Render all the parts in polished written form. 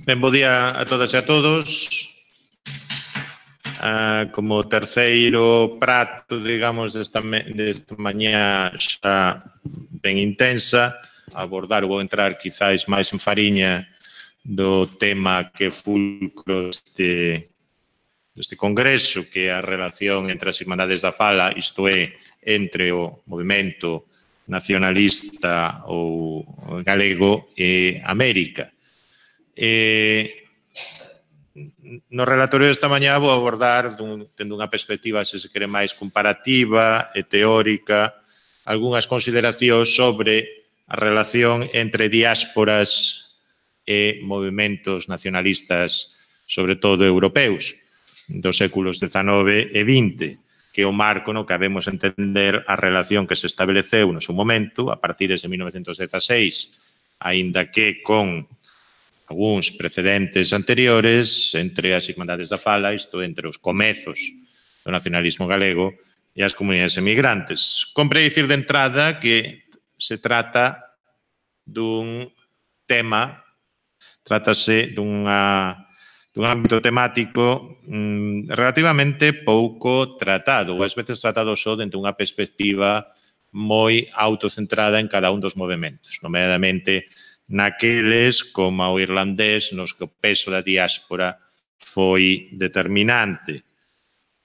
Ben, bo día a todas e a todos. Como terceiro prato, digamos, desta mañá xa ben intensa, vou entrar quizáis máis en fariña do tema que fulcro deste congreso, que é a relación entre as Irmandades da Fala, isto é, entre o movimento nacionalista ou galego e América. No relatorio desta mañá vou abordar, tendo unha perspectiva, se quere, máis comparativa e teórica, algunhas consideracións sobre a relación entre diásporas e movimentos nacionalistas, sobre todo europeus, dos séculos XIX e XX, que é o marco no que habemos entender a relación que se estableceu no seu momento, a partir de 1916, aínda que con algúns precedentes anteriores entre as Irmandades da Fala, isto entre os comezos do nacionalismo galego e as comunidades emigrantes. Compre dicir de entrada que se trata dun tema, trátase dun ámbito temático relativamente pouco tratado, ou ás veces tratado só dentro dunha perspectiva moi autocentrada en cada un dos movimentos, nomeadamente naqueles como o irlandés, nos que o peso da diáspora foi determinante.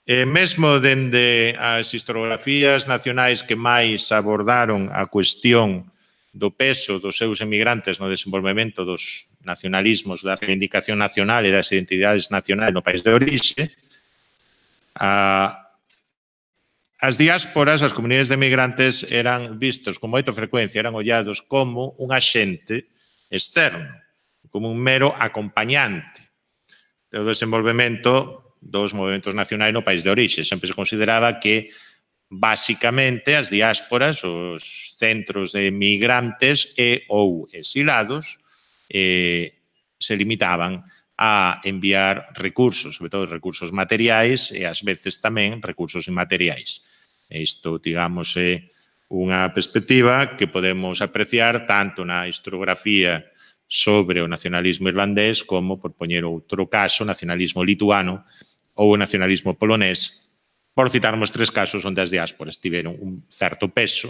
Mesmo dende as historiografías nacionais que máis abordaron a cuestión do peso dos seus emigrantes no desenvolvemento dos nacionalismos, da reivindicación nacional e das identidades nacionais no país de orixe, as diásporas, as comunidades de emigrantes, eran vistos con moita frecuencia, eran ollados como un axente externo, como un mero acompañante do desenvolvemento dos movimentos nacionais no país de orixe. Sempre se consideraba que, basicamente, as diásporas, os centros de emigrantes e ou exilados, se limitaban a enviar recursos, sobre todo recursos materiais e, ás veces, tamén recursos inmateriais. Isto, digamos, é unha perspectiva que podemos apreciar tanto na historiografía sobre o nacionalismo irlandés como, por poñer outro caso, o nacionalismo lituano ou o nacionalismo polonés, por citarmos tres casos onde as diásporas tiveron un certo peso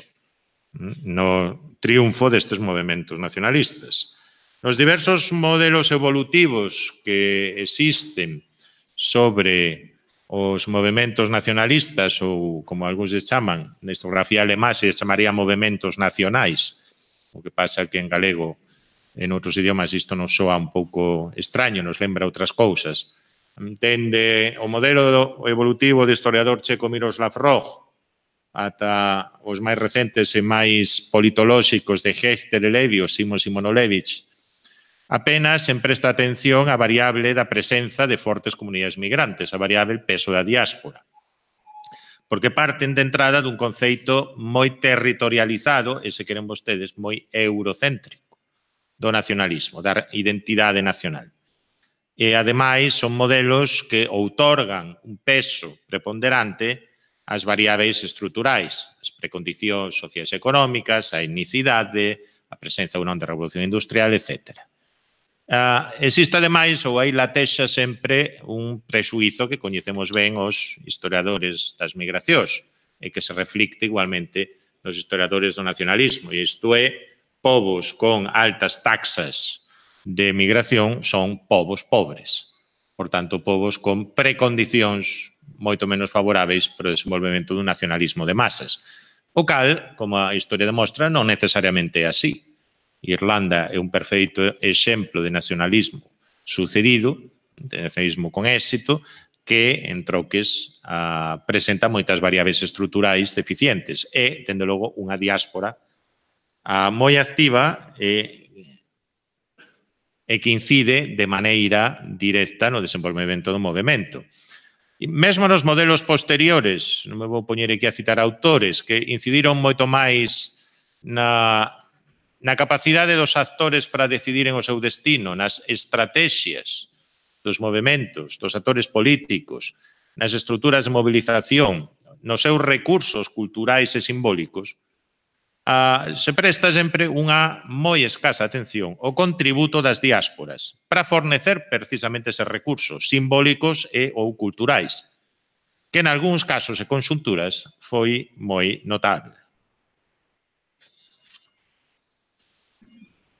no triunfo destes movimentos nacionalistas. Nos diversos modelos evolutivos que existen sobre os movimentos nacionalistas, ou como algúns les chaman, na historiografía alemá se chamaría movimentos nacionais, o que pasa que en galego e en outros idiomas isto nos soa un pouco extraño, nos lembra outras cousas. Dende o modelo evolutivo do historiador checo Miroslav Roch ata os máis recentes e máis politolóxicos de Hechter e Levi, o Simon Simonolevic, apenas se presta atención á variable da presenza de fortes comunidades migrantes, a variable peso da diáspora, porque parten de entrada dun conceito moi territorializado e, se queren vostedes, moi eurocéntrico do nacionalismo, da identidade nacional. E, ademais, son modelos que outorgan un peso preponderante ás variáveis estruturais, as precondicións sociais e económicas, a etnicidade, a presenza ou non da revolución industrial, etc. Existe, ademais, ou aí latexa sempre un prexuízo que coñecemos ben os historiadores das migracións e que se reflicte igualmente nos historiadores do nacionalismo, e isto é, povos con altas taxas de migración son povos pobres, por tanto, povos con precondicións moito menos favoráveis para o desenvolvemento dun nacionalismo de masas, o cal, como a historia demostra, non necesariamente é así. Irlanda é un perfeito exemplo de nacionalismo sucedido, de nacionalismo con éxito, que, en troques, presenta moitas variables estruturais deficientes e, dende logo, unha diáspora moi activa e que incide de maneira directa no desenvolvemento do movimento. E mesmo nos modelos posteriores, non me vou poñer aquí a citar autores, que incidiron moito máis na capacidade dos actores para decidiren o seu destino, nas estrategias dos movimentos, dos actores políticos, nas estruturas de movilización, nos seus recursos culturais e simbólicos, se presta sempre unha moi escasa atención ao contributo das diásporas para fornecer precisamente eses recursos simbólicos e ou culturais, que en algúns casos e conxunturas foi moi notable.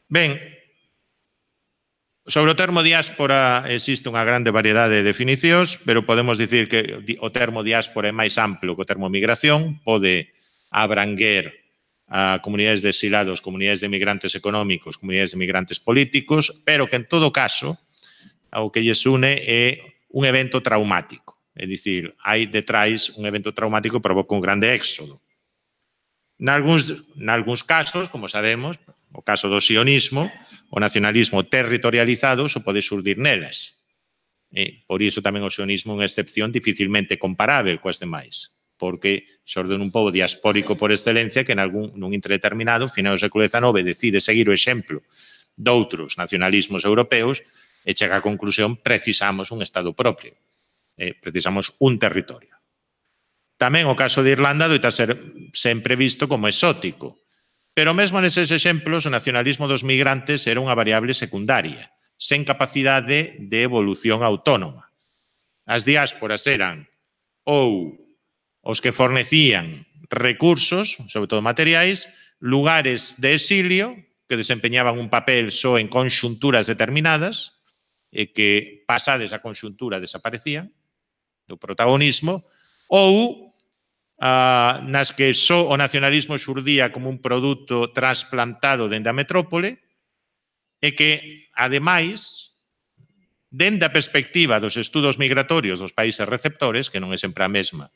Ben, sobre o termo diáspora existe unha grande variedade de definicións, pero podemos dicir que o termo diáspora é máis amplo que o termo migración, pode abranguer a comunidades de exilados, comunidades de migrantes económicos, comunidades de migrantes políticos, pero que en todo caso o que lles une é un evento traumático. É dicir, hai detrás un evento traumático que provoca un grande éxodo. Nalgúns casos, como sabemos, o caso do sionismo, o nacionalismo territorializado só pode surdir nelas. Por iso tamén o sionismo é unha excepción dificilmente comparável coas demais, porque xorde nun pobo diaspórico por excelencia que nun interdeterminado, final do século XIX, decide seguir o exemplo doutros nacionalismos europeos e chega á conclusión precisamos un Estado propio, precisamos un territorio. Tamén o caso de Irlanda doita ser sempre visto como exótico, pero mesmo neses exemplos o nacionalismo dos migrantes era unha variable secundaria, sen capacidade de evolución autónoma. As diásporas eran ou os que fornecían recursos, sobre todo materiais, lugares de exilio que desempeñaban un papel só en conxunturas determinadas e que, pasades a conxuntura, desaparecían do protagonismo, ou nas que só o nacionalismo xurdía como un produto trasplantado dende a metrópole e que, ademais, dende a perspectiva dos estudos migratorios dos países receptores, que non é sempre a mesma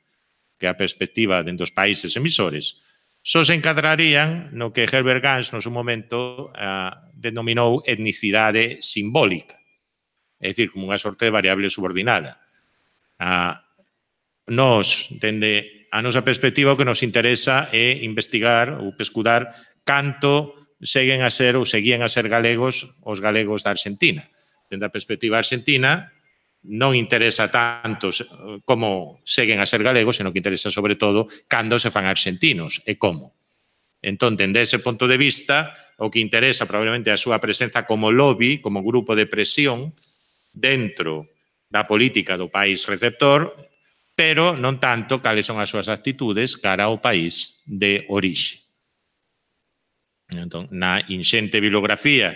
que a perspectiva dentro dos países emisores, só se encadrarían no que Herbert Gans, no seu momento, denominou etnicidade simbólica, é dicir, como unha sorte de variable subordinada. Nos, dende a nosa perspectiva, o que nos interesa é investigar ou pescudar canto seguen a ser ou seguían a ser galegos os galegos da Argentina. Dende a perspectiva argentina, non interesa tanto como seguen a ser galegos, senón que interesa sobre todo cando se fan argentinos e como. Entón, dende ese punto de vista, o que interesa probablemente a súa presenza como lobby, como grupo de presión dentro da política do país receptor, pero non tanto cales son as súas actitudes cara ao país de orixe. Entón, na inxente bibliografía,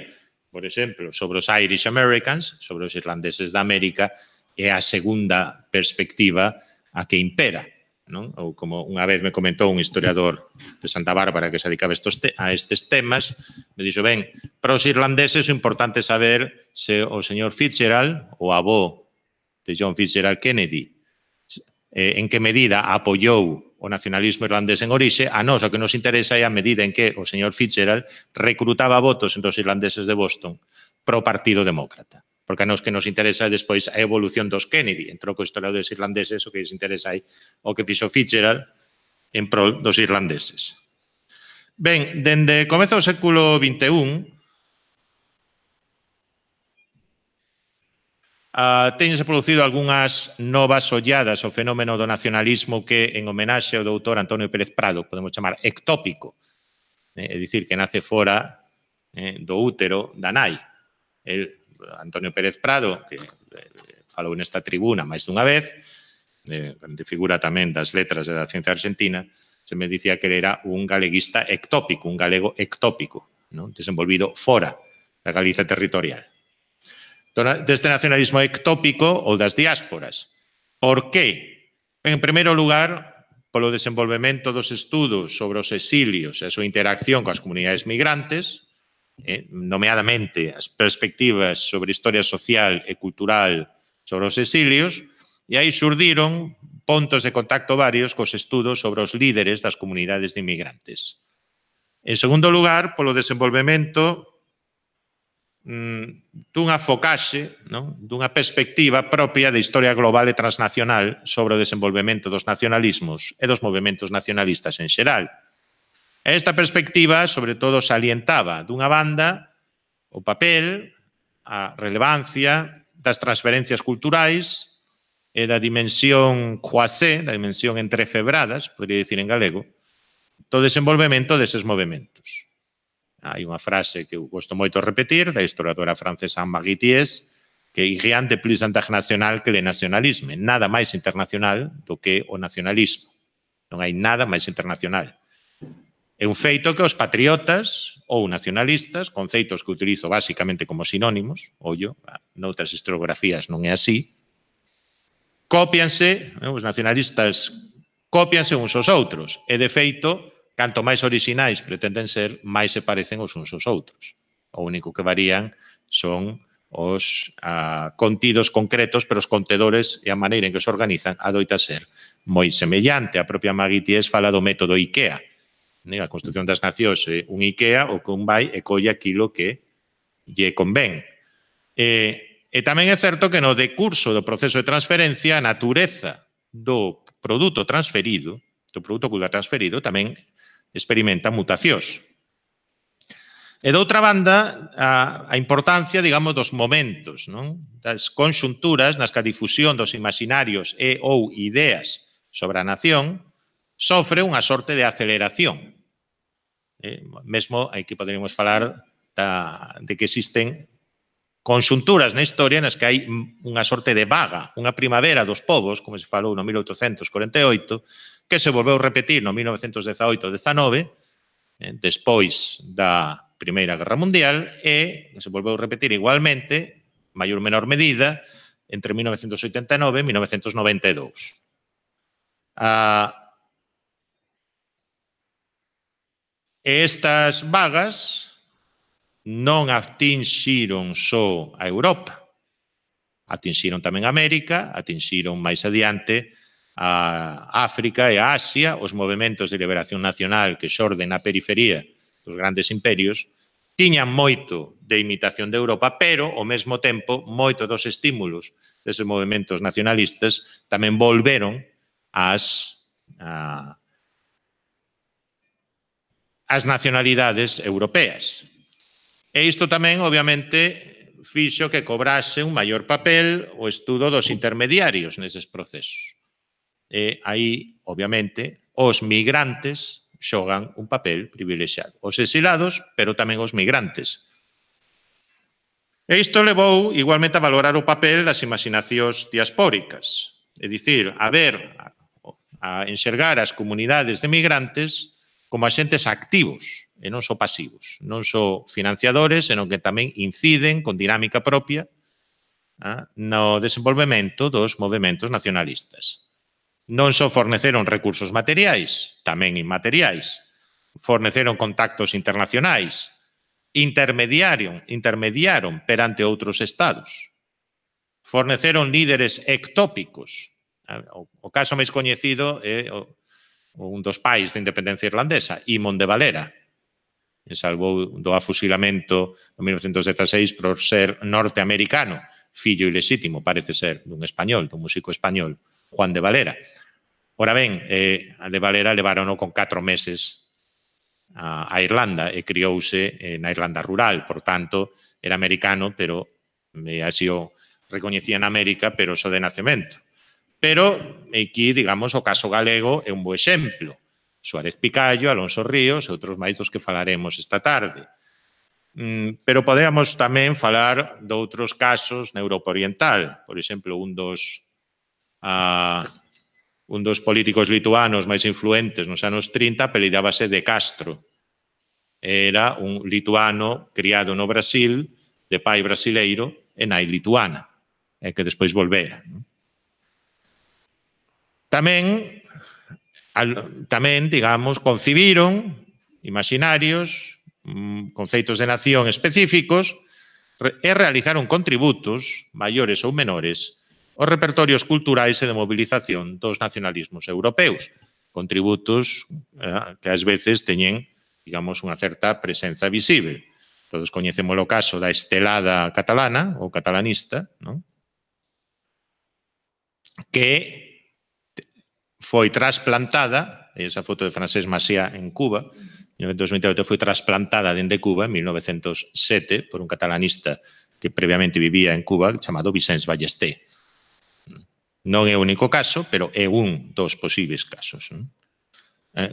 por exemplo, sobre os Irish Americans, sobre os irlandeses da América, é a segunda perspectiva a que impera, non? Ou como unha vez me comentou un historiador de Santa Bárbara que se dedicaba a estes temas, me dixo, ben, para os irlandeses o importante é saber se o señor Fitzgerald, o avó de John Fitzgerald Kennedy, en que medida apoiou o nacionalismo irlandés en orixe, a nós o que nos interesa é a medida en que o señor Fitzgerald recrutaba votos entre os irlandeses de Boston pro Partido Demócrata. Porque a nós que nos interesa é despois a evolución dos Kennedy, entre os historiadores irlandeses o que lles interesa é o que fixo Fitzgerald en prol dos irlandeses. Ben, dende comezo do século XXI, teñense producido algunhas novas olladas ao fenómeno do nacionalismo que, en homenaxe ao doutor Antonio Pérez Prado, podemos chamar ectópico, é dicir, que nace fora do útero da nai. Antonio Pérez Prado, que falou nesta tribuna máis dunha vez, grande figura tamén das letras e da ciencia argentina, se me dicía que era un galeguista ectópico, un galego ectópico, non? Desenvolvido fora da Galicia territorial. Deste nacionalismo ectópico ou das diásporas. Por qué? En primeiro lugar, polo desenvolvemento dos estudos sobre os exilios e a súa interacción coas comunidades migrantes, nomeadamente as perspectivas sobre historia social e cultural sobre os exilios, e aí xurdiron pontos de contacto varios cos estudos sobre os líderes das comunidades de inmigrantes. En segundo lugar, polo desenvolvemento dunha focaxe, non? Dunha perspectiva propia de historia global e transnacional sobre o desenvolvemento dos nacionalismos e dos movementos nacionalistas en xeral. Esta perspectiva, sobre todo, salientaba, dunha banda, o papel, a relevancia das transferencias culturais e da dimensión croisée, da dimensión entrefebradas, podría dicir en galego, do desenvolvemento deses movementos. Hai unha frase que eu gosto moito repetir da historiadora francesa Anne-Marie Thiers, que rien de plus internacional que le nacionalisme. Nada máis internacional do que o nacionalismo. Non hai nada máis internacional. É un feito que os patriotas ou nacionalistas, conceitos que utilizo basicamente como sinónimos, ollo, noutras historiografías non é así, cópianse, os nacionalistas cópianse uns aos outros. E, de feito, canto máis orixinais pretenden ser, máis se parecen os uns aos outros. O único que varían son os contidos concretos, pero os contedores e a maneira en que se organizan adoita ser moi semellante. A propia Anne-Marie Thiers fala do método IKEA. A construción das nacións é un IKEA, o que un vai e colle aquilo que lle convén. E tamén é certo que no decurso do proceso de transferencia, a natureza do produto transferido, do produto cultural transferido, tamén experimenta mutacións. E, doutra banda, a importancia, digamos, dos momentos, non? Das conxunturas nas que a difusión dos imaginarios e ou ideas sobre a nación sofre unha sorte de aceleración. Mesmo aquí poderíamos falar de que existen conxunturas na historia nas que hai unha sorte de vaga, unha primavera dos povos, como se falou no 1848, que se volveu repetir no 1918-19, despois da Primeira Guerra Mundial, e se volveu repetir igualmente, maior ou menor medida, entre 1989 e 1992. E estas vagas non atinxiron só a Europa, atinxiron tamén a América, atinxiron máis adiante a África e a Asia, os movementos de liberación nacional que xorden na periferia dos grandes imperios, tiñan moito de imitación de Europa, pero, ao mesmo tempo, moito dos estímulos deses movementos nacionalistas tamén volveron ás nacionalidades europeas. E isto tamén, obviamente, fixo que cobrase un maior papel o estudo dos intermediarios neses procesos. E aí, obviamente, os migrantes xogan un papel privilexiado. Os exilados, pero tamén os migrantes. E isto levou igualmente a valorar o papel das imaginacións diaspóricas. É dicir, a enxergar as comunidades de migrantes como axentes activos e non só pasivos. Non só financiadores, senón que tamén inciden con dinámica propia no desenvolvemento dos movementos nacionalistas. Non só forneceron recursos materiais, tamén inmateriais, forneceron contactos internacionais, intermediaron perante outros estados, forneceron líderes ectópicos. O caso máis coñecido é un dos pais da independencia irlandesa, Imón de Valera, que salvou do afusilamento en 1916 por ser norteamericano, fillo ilexítimo, parece ser, dun español, dun músico español, Juan de Valera. Ora ben, a de Valera levárono con 4 meses a Irlanda e criouse na Irlanda rural, por tanto, era americano, pero así o recoñecía en América, pero só de nacemento. Pero aquí, digamos, o caso galego é un bo exemplo. Suárez Picallo, Alonso Ríos e outros máis dos que falaremos esta tarde. Pero podemos tamén falar de outros casos na Europa Oriental. Por exemplo, un dos políticos lituanos máis influentes nos anos 30 apelidábase de Castro. Era un lituano criado no Brasil, de pai brasileiro e nai lituana, e que despois volvera. Tamén, digamos, concibiron imaginarios, conceitos de nación específicos e realizaron contributos, maiores ou menores, os repertorios culturais e de movilización dos nacionalismos europeus. Contributos que ás veces teñen, digamos, unha certa presenza visible. Todos coñecemos o caso da estelada catalana, ou catalanista, non? Que foi trasplantada, esa foto de Francesc Macià en Cuba, en 1928 foi trasplantada dende Cuba en 1907 por un catalanista que previamente vivía en Cuba chamado Vicens Ballester. Non é o único caso, pero é un dos posibles casos.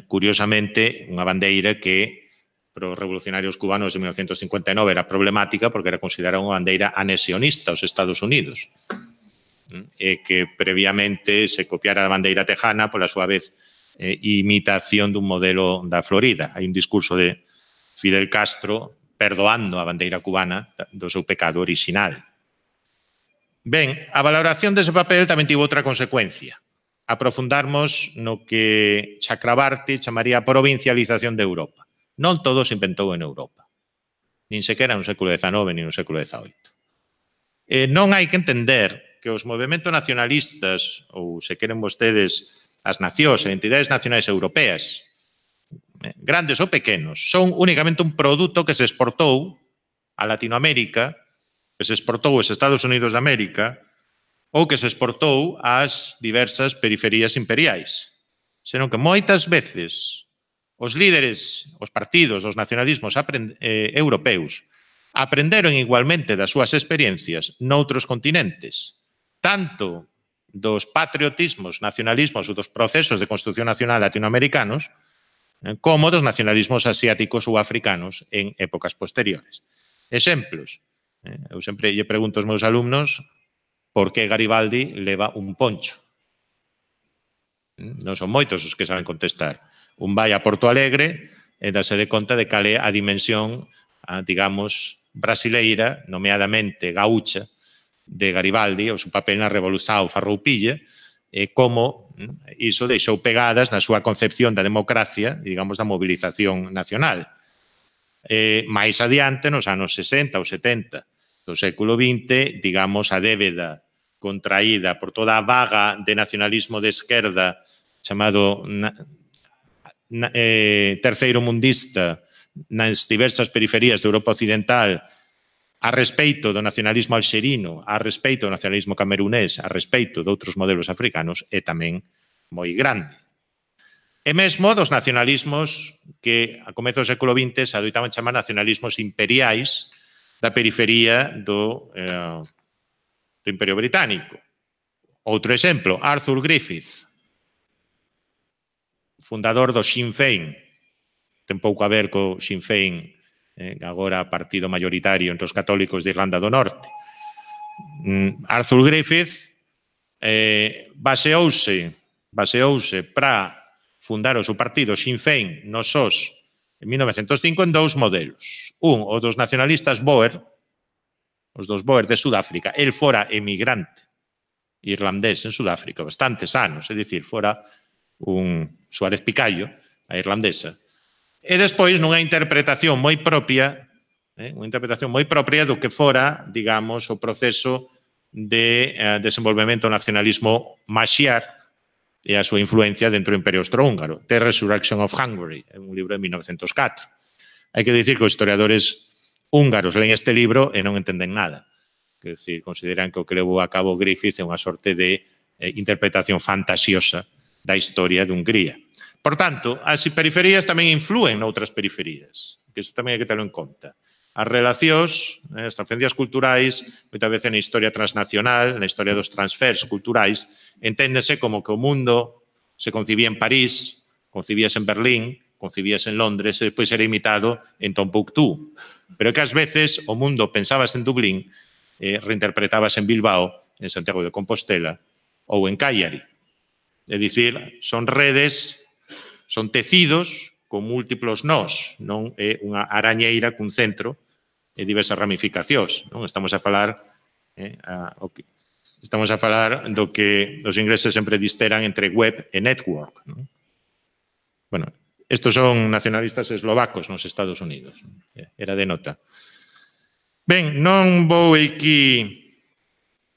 Curiosamente, unha bandeira que para os revolucionarios cubanos de 1959 era problemática porque era considerada unha bandeira anexionista aos Estados Unidos, e que previamente se copiara a bandeira tejana pola súa vez imitación dun modelo da Florida. Hai un discurso de Fidel Castro perdoando a bandeira cubana do seu pecado orixinal. Ben, a valoración dese papel tamén tivo outra consecuencia. Aprofundarmos no que Chakrabarti chamaría provincialización de Europa. Non todo se inventou en Europa. Nin sequera no século XIX, nin no século XVIII. Non hai que entender que os movementos nacionalistas, ou se queren vostedes, as nacións e entidades nacionais europeas, grandes ou pequenos, son únicamente un produto que se exportou a Latinoamérica, que se exportou aos Estados Unidos de América, ou que se exportou ás diversas periferias imperiais. Senón que moitas veces os líderes, os partidos dos nacionalismos europeus aprenderon igualmente das súas experiencias noutros continentes, tanto dos patriotismos, nacionalismos ou dos procesos de construcción nacional latinoamericanos, como dos nacionalismos asiáticos ou africanos en épocas posteriores. Exemplos. Eu sempre lle pregunto aos meus alumnos por que Garibaldi leva un poncho. Non son moitos os que saben contestar. Un vai a Porto Alegre e dase de conta de cal é a dimensión, digamos, brasileira, nomeadamente gaúcha, de Garibaldi, o seu papel na Revolución Farroupilha, e como iso deixou pegadas na súa concepción da democracia e, digamos, da movilización nacional. Mais adiante, nos anos 60 ou 70 do século XX, digamos, a débeda contraída por toda a vaga de nacionalismo de esquerda chamado terceiro mundista nas diversas periferias de Europa Occidental a respeito do nacionalismo alxerino, a respeito do nacionalismo camerunés, a respeito de outros modelos africanos, é tamén moi grande. E mesmo dos nacionalismos que a comezo do século XX se adoitaban chamar nacionalismos imperiais da periferia do Imperio Británico. Outro exemplo, Arthur Griffith, fundador do Sinn Féin, ten pouco a ver co Sinn Féin, agora partido mayoritario entre os católicos de Irlanda do Norte. Arthur Griffith baseouse para fundar o seu partido Sinn Féin nos SOS en 1905 en dous modelos. Un, o dos nacionalistas Boer, os dos Boer de Sudáfrica. El fora emigrante irlandés en Sudáfrica bastantes anos, é dicir, fora un Suárez Picallo, a irlandesa. E despois nunha interpretación moi propia, do que fora, digamos, o proceso de desenvolvemento do nacionalismo magyar e a súa influencia dentro do Imperio Austrohúngaro. The Resurrection of Hungary, é un libro de 1904. Hai que dicir que os historiadores húngaros leen este libro e non entenden nada. Que decir, consideran que o que levou a cabo Griffith é unha sorte de interpretación fantasiosa da historia de Hungría. Por tanto, as periferías tamén influen noutras periferías, que iso tamén hai que terlo en conta. As relacións, as transferencias culturais, moitas veces na historia transnacional, na historia dos transfers culturais, enténdese como que o mundo se concibía en París, concibíase en Berlín, concibíase en Londres e despois era imitado en Tombuctú. Pero que ás veces o mundo pensábase en Dublín e reinterpretábase en Bilbao, en Santiago de Compostela ou en Cagliari. É dicir, son redes, son tecidos con múltiplos nós, non é unha arañeira cun centro e diversas ramificacións. Non estamos a falar do que os ingleses sempre disteran entre web e network. Non? Bueno, estos son nacionalistas eslovacos nos Estados Unidos. Era de nota. Ben, non vou aquí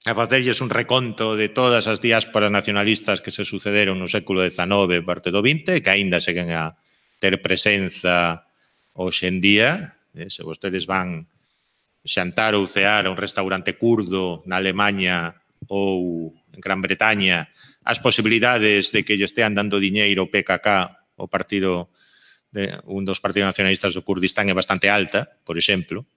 a facerlles un reconto de todas as diásporas nacionalistas que se sucederon no século XIX e parte do XX, que aínda seguen a ter presenza hoxe en día. Se vostedes van xantar ou cear a un restaurante kurdo na Alemanha ou en Gran Bretaña, as posibilidades de que lle estean dando diñeiro ao PKK, o partido un dos partidos nacionalistas do Kurdistán, é bastante alta, por exemplo.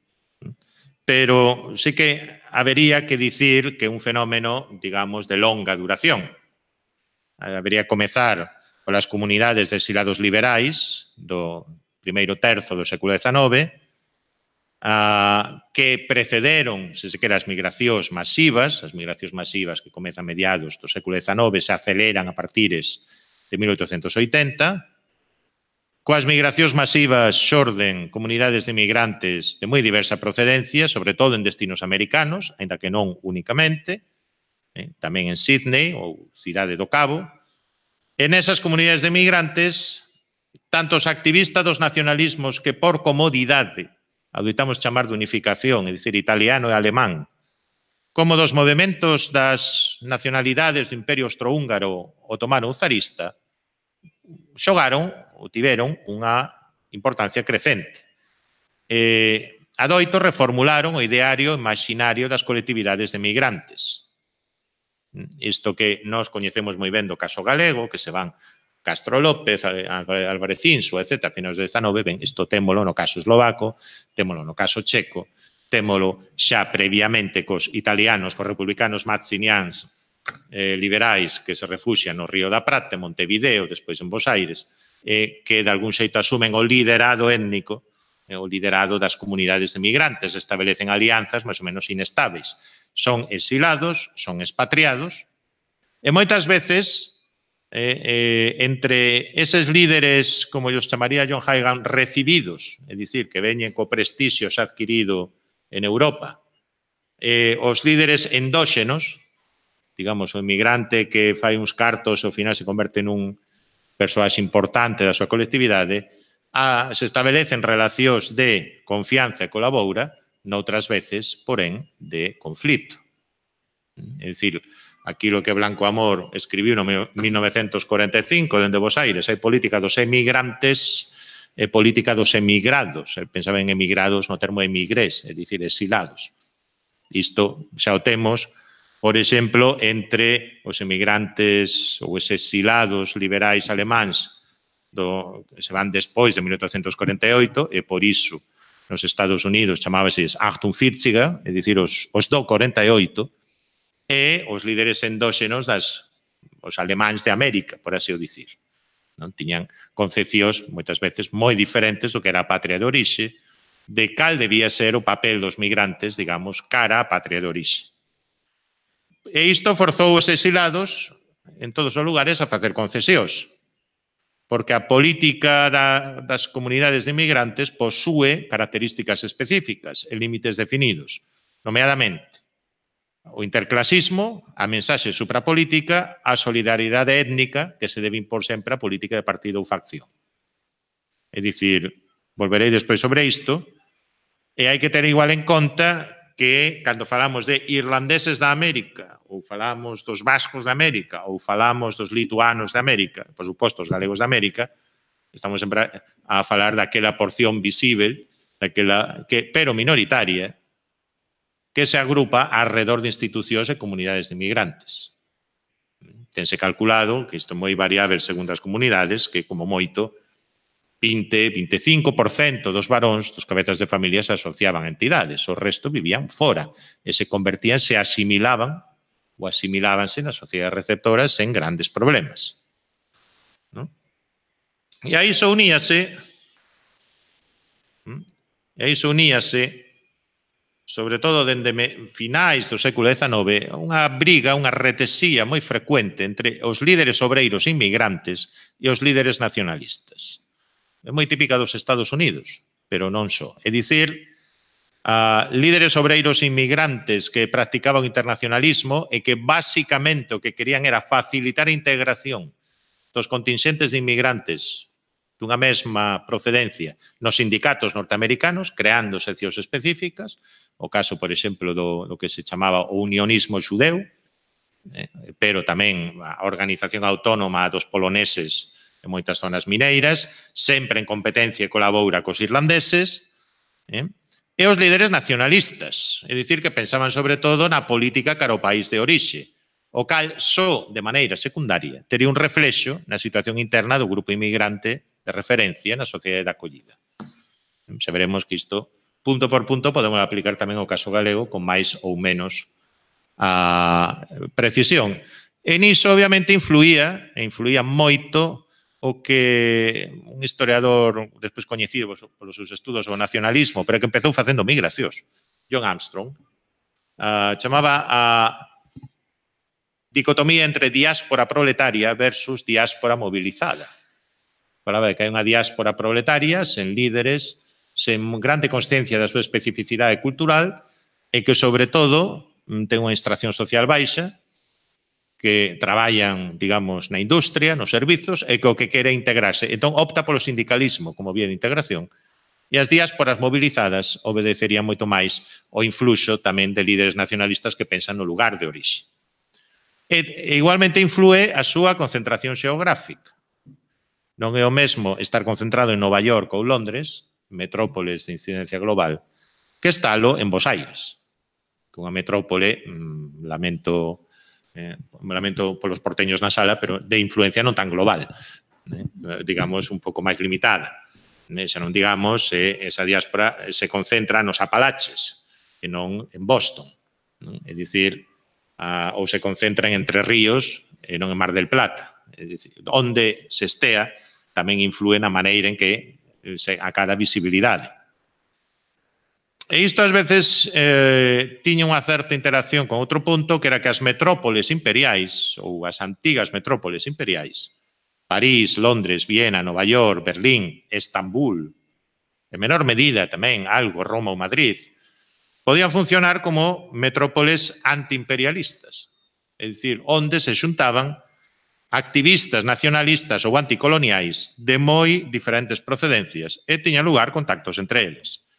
Pero sí que habería que dicir que é un fenómeno, digamos, de longa duración. Habería que comezar polas comunidades de exilados liberais do primeiro terzo do século XIX, que precederon, se se quera, as migracións masivas que comezan a mediados do século XIX se aceleran a partires de 1880. Coas migracións masivas xorden comunidades de migrantes de moi diversa procedencia, sobre todo en destinos americanos, aínda que non únicamente, tamén en Sydney ou Cidade do Cabo. E nesas comunidades de migrantes, tanto os activistas dos nacionalismos que por comodidade adoitamos chamar de unificación, é dicir, italiano e alemán, como dos movementos das nacionalidades do Imperio Austrohúngaro, otomano ou zarista, xogaron ou tiveron unha importancia crecente. Adoito reformularon o ideario imaxinario das colectividades de migrantes. Isto que nós coñecemos moi ben do caso galego, que se van Castro López, Álvarez Insua, etc., a finais do XIX, ben, isto témolo no caso eslovaco, témolo no caso checo, témolo xa previamente cos italianos, cos republicanos mazzinians liberais que se refuxian no Río da Prata, en Montevideo, despois en Bos Aires, que de algún xeito asumen o liderado étnico, o liderado das comunidades de migrantes, establecen alianzas máis ou menos inestáveis. Son exilados, son expatriados, e moitas veces entre eses líderes, como os chamaría John Hagan, recibidos, é dicir, que veñen co prestixio xa adquirido en Europa, os líderes endóxenos, digamos, o inmigrante que fai uns cartos e ao final se converte nun persoaxe importante da súa colectividade, se establecen relacións de confianza e colabora, noutras veces, porén, de conflito. É dicir, aquilo que Blanco Amor escribiu no 1945 dende Bos Aires, hai política dos emigrantes e política dos emigrados. El pensaba en emigrados no termo emigrés, é dicir, exilados. Isto xa o temos, por exemplo, entre os emigrantes ou os exilados liberais alemáns que se van despois de 1848 e por iso nos Estados Unidos chamábase Achtung-40er, é dicir, os do 48, e os líderes endóxenos os alemáns de América, por así o dicir. Tiñan concepcións moitas veces moi diferentes do que era a patria de orixe, de cal debía ser o papel dos migrantes, digamos, cara á patria de orixe. E isto forzou os exilados en todos os lugares a facer concesións, porque a política das comunidades de inmigrantes posúe características específicas e límites definidos, nomeadamente o interclasismo, a mensaxe suprapolítica, a solidaridade étnica que se debe impor sempre a política de partido ou facción. É dicir, volverei despois sobre isto, e hai que ter igual en conta que cando falamos de irlandeses da América, ou falamos dos vascos da América, ou falamos dos lituanos da América, por suposto, os galegos da América, estamos sempre a falar daquela porción visible, pero minoritaria, que se agrupa alrededor de institucións e comunidades de inmigrantes. Tense calculado, que isto é moi variável segundo as comunidades, que como moito 20-25% dos varóns, dos cabezas de familia, se asociaban a entidades, o resto vivían fora e se convertían, se asimilaban ou asimilábanse nas sociedades receptoras sen grandes problemas. E a iso uníase sobre todo dende finais do século XIX, unha briga, unha retesía moi frecuente entre os líderes obreiros inmigrantes e os líderes nacionalistas. É moi típica dos Estados Unidos, pero non só. É dicir, líderes obreiros inmigrantes que practicaban o internacionalismo e que basicamente o que querían era facilitar a integración dos contingentes de inmigrantes dunha mesma procedencia nos sindicatos norteamericanos, creando seccións específicas, o caso, por exemplo, do que se chamaba o unionismo xudeu, pero tamén a organización autónoma dos poloneses en moitas zonas mineiras, sempre en competencia e colabora cos irlandeses, e os líderes nacionalistas, é dicir, que pensaban sobre todo na política cara ao país de orixe, o cal só de maneira secundaria tería un reflexo na situación interna do grupo inmigrante de referencia na sociedade de acollida. Xa veremos que isto, punto por punto, podemos aplicar tamén ao caso galego con máis ou menos precisión. E niso, obviamente, influía moito o que un historiador despois coñecido polos seus estudos o nacionalismo, pero que empezou facendo migracións, John Armstrong, chamaba a dicotomía entre diáspora proletaria versus diáspora mobilizada. Falaba de que hai unha diáspora proletaria sen líderes, sen grande consciencia da súa especificidade cultural e que, sobre todo, ten unha extracción social baixa, que traballan, digamos, na industria, nos servizos, e que o que quere integrarse. Entón, opta polo sindicalismo como vía de integración. E as diásporas mobilizadas obedecerían moito máis o influxo tamén de líderes nacionalistas que pensan no lugar de orixe. E igualmente influe a súa concentración xeográfica. Non é o mesmo estar concentrado en Nova York ou Londres, metrópoles de incidencia global, que estalo en Bos Aires, que unha metrópole, lamento polos porteños na sala, pero de influencia non tan global, digamos, un pouco máis limitada. Xa non digamos, esa diáspora se concentra nos Apalaches, e non en Boston. É dicir, ou se concentra en Entre Ríos e non en Mar del Plata. É dicir, onde se estea tamén influe na maneira en que se acada visibilidade. E isto ás veces tiña unha certa interacción con outro punto, que era que as metrópoles imperiais, ou as antigas metrópoles imperiais, París, Londres, Viena, Nova York, Berlín, Estambul, en menor medida tamén algo Roma ou Madrid, podían funcionar como metrópoles antiimperialistas, é dicir, onde se xuntaban activistas nacionalistas ou anticoloniais de moi diferentes procedencias e tiña lugar contactos entre eles.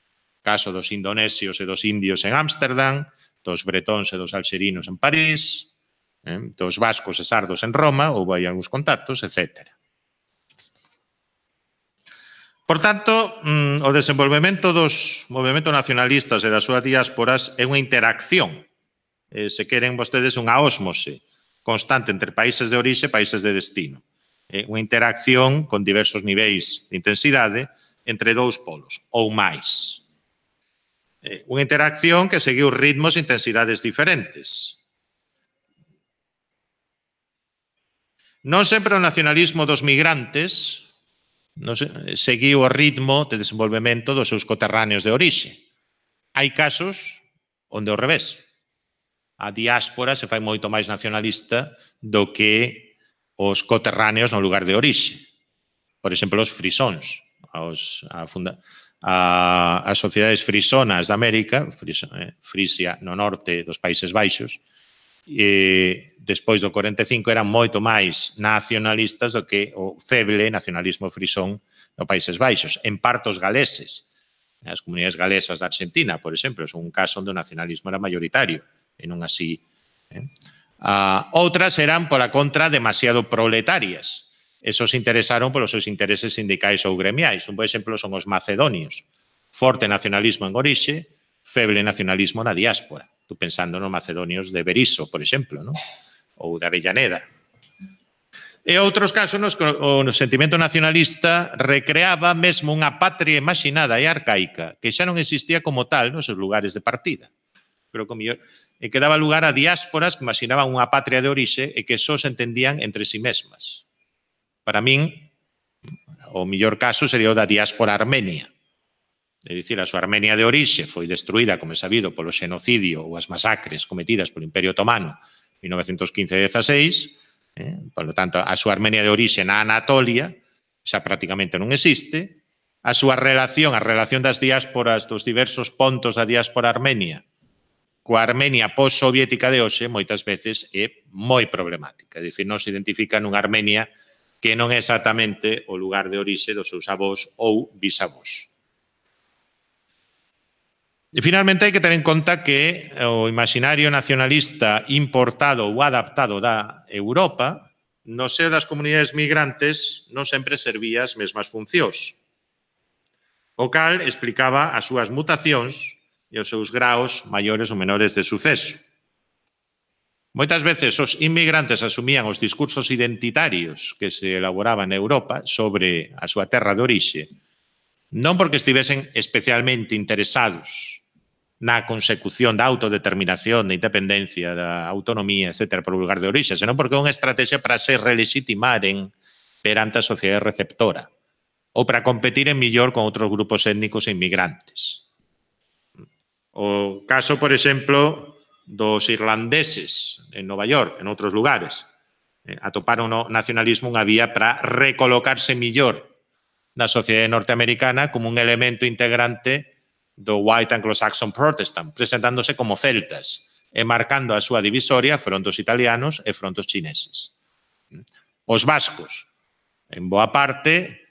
Caso dos indonesios e dos indios en Ámsterdam, dos bretóns e dos alxerinos en París, dos vascos e sardos en Roma, houve aí algúns contactos, etc. Por tanto, o desenvolvemento dos movementos nacionalistas e das súas diásporas é unha interacción, se queren vostedes unha ósmose constante entre países de orixe e países de destino. Unha interacción con diversos niveis de intensidade entre dous polos, ou máis. Unha interacción que seguiu ritmos e intensidades diferentes. Non sempre o nacionalismo dos migrantes seguiu o ritmo de desenvolvemento dos seus coterráneos de orixe. Hai casos onde ao revés. A diáspora se fai moito máis nacionalista do que os coterráneos no lugar de orixe. Por exemplo, os frisóns, as sociedades frisonas de América, Frisia no norte dos Países Baixos, despois do 45 eran moito máis nacionalistas do que o feble nacionalismo frisón nos Países Baixos, en partos galeses. As comunidades galesas da Argentina, por exemplo, son un caso onde o nacionalismo era mayoritario, e non así. Outras eran, pola contra, demasiado proletarias. Esos se interesaron polos seus intereses sindicais ou gremiais. Un bo exemplo son os macedonios. Forte nacionalismo en orixe, feble nacionalismo na diáspora. Tú pensando nos macedonios de Berisso, por exemplo, ¿no? Ou de Avellaneda. E outros casos nos que o sentimento nacionalista recreaba mesmo unha patria imaginada e arcaica que xa non existía como tal nos seus lugares de partida. Pero que daba lugar a diásporas que imaginaban unha patria de orixe e que só se entendían entre si mesmas. Para min, o mellor caso sería o da diáspora armenia. É dicir, a súa Armenia de orixe foi destruída, como é sabido, polo xenocidio ou as masacres cometidas polo Imperio Otomano en 1915-16, por lo tanto, a súa Armenia de orixe na Anatolia xa prácticamente non existe, a súa relación, a relación das diásporas dos diversos pontos da diáspora armenia coa Armenia post-soviética de hoxe moitas veces é moi problemática, é dicir, non se identifica nunha Armenia que non é exactamente o lugar de orixe dos seus avós ou bisavós. E, finalmente, hai que ter en conta que o imaginario nacionalista importado ou adaptado da Europa no seo das comunidades migrantes non sempre servía as mesmas funcións. O cal explicaba as súas mutacións e os seus graos maiores ou menores de suceso. Moitas veces os inmigrantes asumían os discursos identitarios que se elaboraban na Europa sobre a súa terra de orixe, non porque estivesen especialmente interesados na consecución da autodeterminación, da independencia, da autonomía, etc., por lugar de orixe, senón porque é unha estrategia para se relegitimaren perante a sociedade receptora ou para competiren millor con outros grupos étnicos e inmigrantes. O caso, por exemplo, dos irlandeses en Nova York, en outros lugares. Atoparon no nacionalismo unha vía para recolocarse millor na sociedade norteamericana como un elemento integrante do White Anglo-Saxon Protestant, presentándose como celtas e marcando a súa divisoria fronte aos italianos e fronte aos chineses. Os vascos, en boa parte,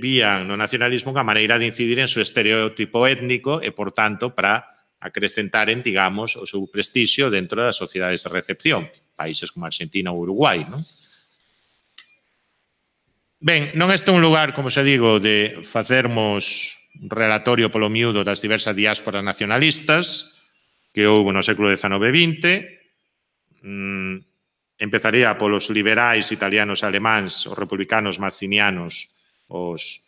vían no nacionalismo unha maneira de incidir en seu estereotipo étnico e, por tanto, para acrecentaren, digamos, o seu prestixio dentro das sociedades de recepción, países como Argentina ou Uruguai, non? Ben, non este é un lugar, como se digo, de facermos un relatorio polo miúdo das diversas diásporas nacionalistas que houve no século XIX e XX. Empezaría polos liberais italianos e alemáns, os republicanos mazzinianos, os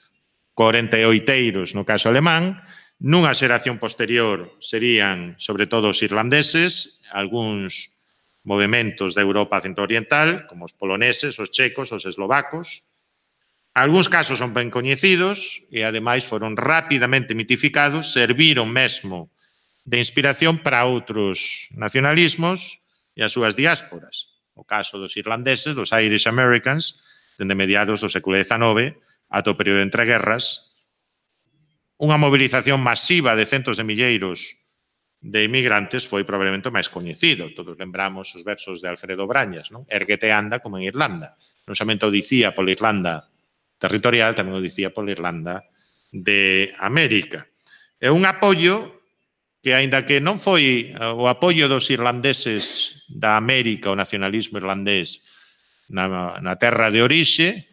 48eiros no caso alemán. Nunha xeración posterior serían, sobre todo, os irlandeses, algúns movementos da Europa centrooriental, como os poloneses, os checos, os eslovacos. Algúns casos son ben coñecidos e, ademais, foron rapidamente mitificados, serviron mesmo de inspiración para outros nacionalismos e as súas diásporas. O caso dos irlandeses, dos Irish Americans, dende mediados do século XIX ata o período entre guerras, unha movilización masiva de centos de milleiros de inmigrantes foi probablemente o máis coñecido. Todos lembramos os versos de Alfredo Brañas, non? Erguete anda como en Irlanda. Non somente o dicía pola Irlanda territorial, tamén o dicía pola Irlanda de América. É un apoio que, aínda que non foi o apoio dos irlandeses da América, o nacionalismo irlandés na terra de orixe,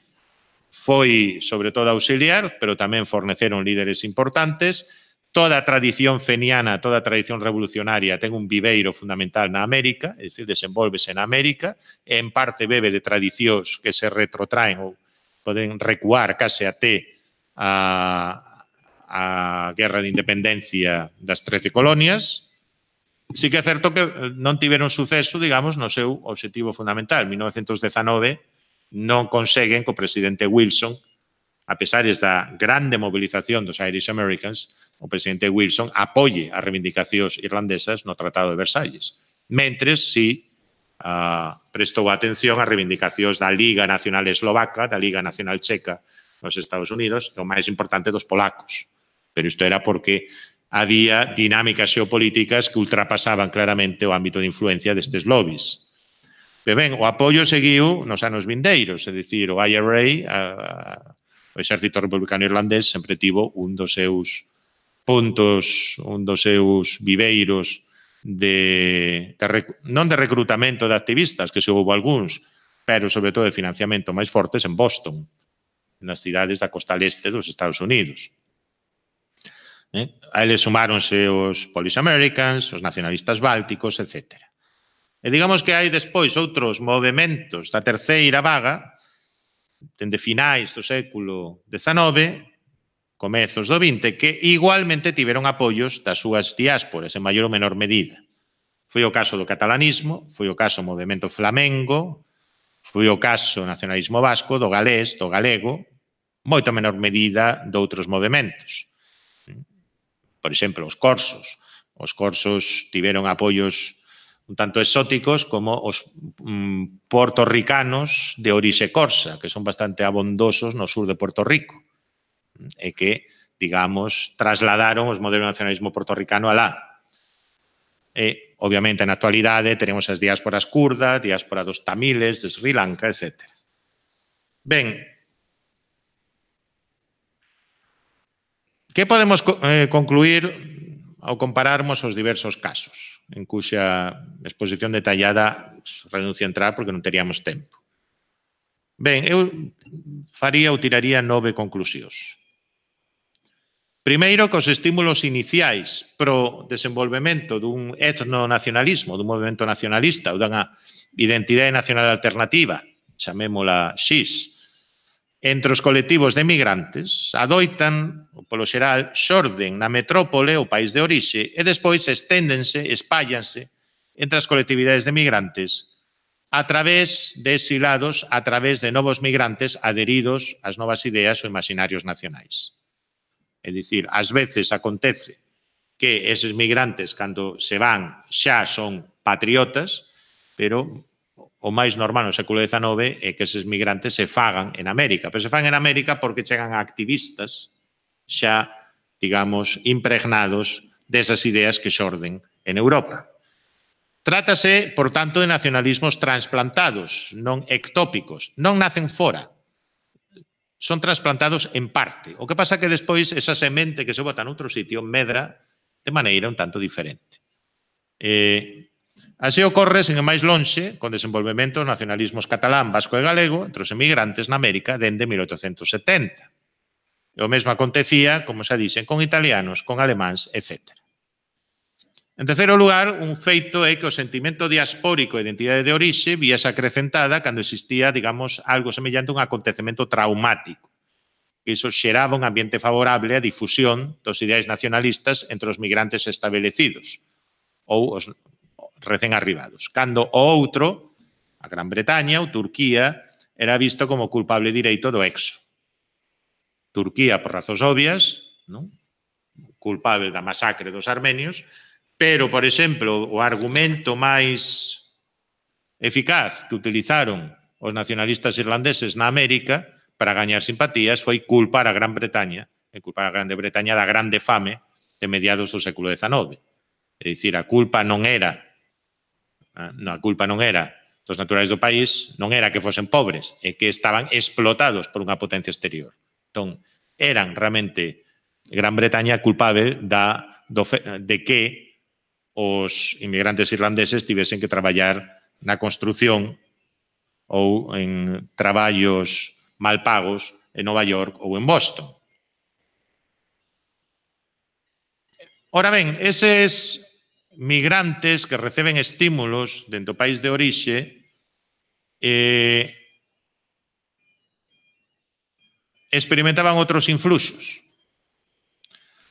foi, sobre todo, auxiliar, pero tamén forneceron líderes importantes. Toda a tradición feniana, toda a tradición revolucionaria ten un viveiro fundamental na América, é dicir, desenvolvese na América, e en parte bebe de tradicións que se retrotraen ou poden recuar case até a Guerra de Independencia das 13 colonias. Sí que é certo que non tiveron suceso, digamos, no seu obxectivo fundamental. En 1919 non conseguen que o presidente Wilson, a pesares da grande movilización dos Irish Americans, o presidente Wilson apoie as reivindicacións irlandesas no Tratado de Versalles. Mentres, sí, prestou atención ás reivindicacións da Liga Nacional Eslovaca, da Liga Nacional Checa nos Estados Unidos, e o máis importante dos polacos. Pero isto era porque había dinámicas xeopolíticas que ultrapasaban claramente o ámbito de influencia destes lobbies. Pero ben, o apoio seguiu nos anos vindeiros, é dicir, o IRA, o Exército Republicano Irlandés, sempre tivo un dos seus puntos, un dos seus viveiros non de recrutamento de activistas, que se houve algúns, pero sobre todo de financiamento máis fortes en Boston, nas cidades da costa leste dos Estados Unidos. A eles sumáronse os Polish Americans, os nacionalistas bálticos, etc. E digamos que hai despois outros movementos da terceira vaga, dende finais do século XIX, comezos do XX, que igualmente tiveron apoios das súas diásporas, en maior ou menor medida. Foi o caso do catalanismo, foi o caso do movemento flamengo, foi o caso do nacionalismo vasco, do galés, do galego, moito menor medida de outros movementos. Por exemplo, os corsos. Os corsos tiveron apoios un tanto exóticos como os portorricanos de orixe corsa, que son bastante abondosos no sur de Puerto Rico, e que, digamos, trasladaron os modelos de nacionalismo portorricano alá. E, obviamente, na actualidade, teremos as diásporas kurdas, diáspora dos tamiles, de Sri Lanka, etc. Ben, que podemos concluir ao compararmos os diversos casos, en cuxa exposición detallada renuncio a entrar porque non teríamos tempo? Ben, eu faría ou tiraría 9 conclusións. Primeiro, que os estímulos iniciais pro desenvolvemento dun etnonacionalismo, dun movimento nacionalista ou dunha identidade nacional alternativa, chamémola XIS, entre os colectivos de emigrantes, adoitan, polo xeral, xorden na metrópole ou país de orixe e despois esténdense, espállanse entre as colectividades de emigrantes a través de exilados, a través de novos migrantes adheridos ás novas ideas ou imaginarios nacionais. É dicir, ás veces acontece que eses migrantes, cando se van, xa son patriotas, pero o máis normal no século XIX é que eses migrantes se fagan en América. Pero se fagan en América porque chegan a activistas xa, digamos, impregnados desas ideas que xorden en Europa. Trátase, por tanto, de nacionalismos transplantados, non ectópicos. Non nacen fora. Son transplantados en parte. O que pasa que despois esa semente que se bota noutro sitio medra de maneira un tanto diferente. Así ocorre, sen ir máis lonxe, con desenvolvemento dos nacionalismos catalán, vasco e galego entre os emigrantes na América dende 1870. E o mesmo acontecía, como xa dixen, con italianos, con alemáns, etc. En terceiro lugar, un feito é que o sentimento diaspórico e identidade de orixe víase acrecentada cando existía, digamos, algo semellante a un acontecemento traumático. Que iso xeraba un ambiente favorable á difusión dos ideais nacionalistas entre os migrantes establecidos ou os recén arribados. Cando o outro, a Gran Bretaña ou Turquía, era visto como culpable directo do éxodo. Turquía, por razóns obvias, non? Culpable da masacre dos armenios, pero, por exemplo, o argumento máis eficaz que utilizaron os nacionalistas irlandeses na América para gañar simpatías foi culpar a Gran Bretaña, e culpar a Grande Bretaña da grande fame de mediados do século XIX. É dicir, a culpa non era dos naturais do país, non era que fosen pobres, é que estaban explotados por unha potencia exterior. Entón, eran realmente Gran Bretaña culpable de que os inmigrantes irlandeses tivesen que traballar na construción ou en traballos mal pagos en Nova York ou en Boston. Ora ben, eses migrantes que receben estímulos dentro do país de orixe experimentaban outros influxos.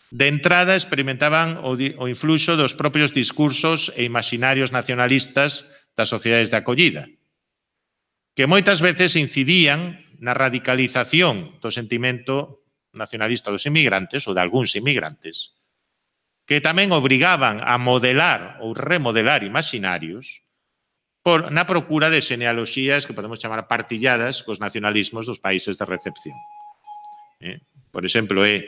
De entrada, experimentaban o influxo dos propios discursos e imaginarios nacionalistas das sociedades de acollida, que moitas veces incidían na radicalización do sentimento nacionalista dos inmigrantes ou de algúns inmigrantes, que tamén obrigaban a modelar ou remodelar imaginarios na procura de xenealoxías que podemos chamar partilladas cos nacionalismos dos países de recepción. Por exemplo, é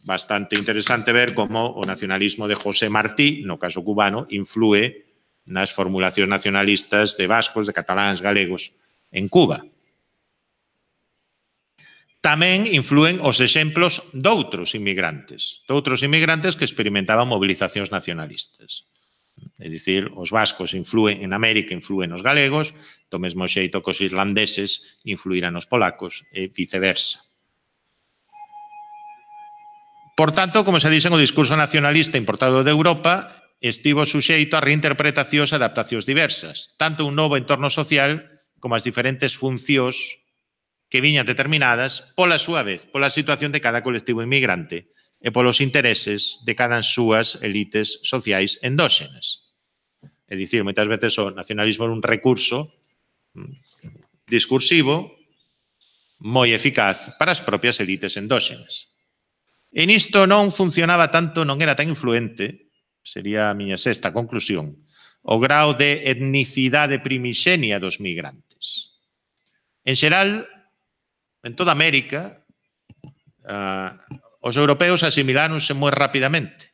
bastante interesante ver como o nacionalismo de José Martí, no caso cubano, inflúe nas formulacións nacionalistas de vascos, de cataláns, galegos en Cuba. Tamén inflúen os exemplos doutros inmigrantes que experimentaban movilizacións nacionalistas. É dicir, os vascos inflúen en América, inflúen os galegos, do mesmo xeito que os irlandeses influirán os polacos e viceversa. Por tanto, como se dixen, o discurso nacionalista importado de Europa estivo suxeito a reinterpretacións e adaptacións diversas, tanto un novo entorno social como as diferentes funcións que viñan determinadas pola súa vez, pola situación de cada colectivo inmigrante e polos intereses de cada súas elites sociais endóxenas. É dicir, moitas veces o nacionalismo é un recurso discursivo moi eficaz para as propias elites endóxenas. E nisto non funcionaba tanto, non era tan influente, sería a miña sexta conclusión, o grao de etnicidade primixenia dos migrantes. En xeral, en toda América, os europeos asimiláronse moi rapidamente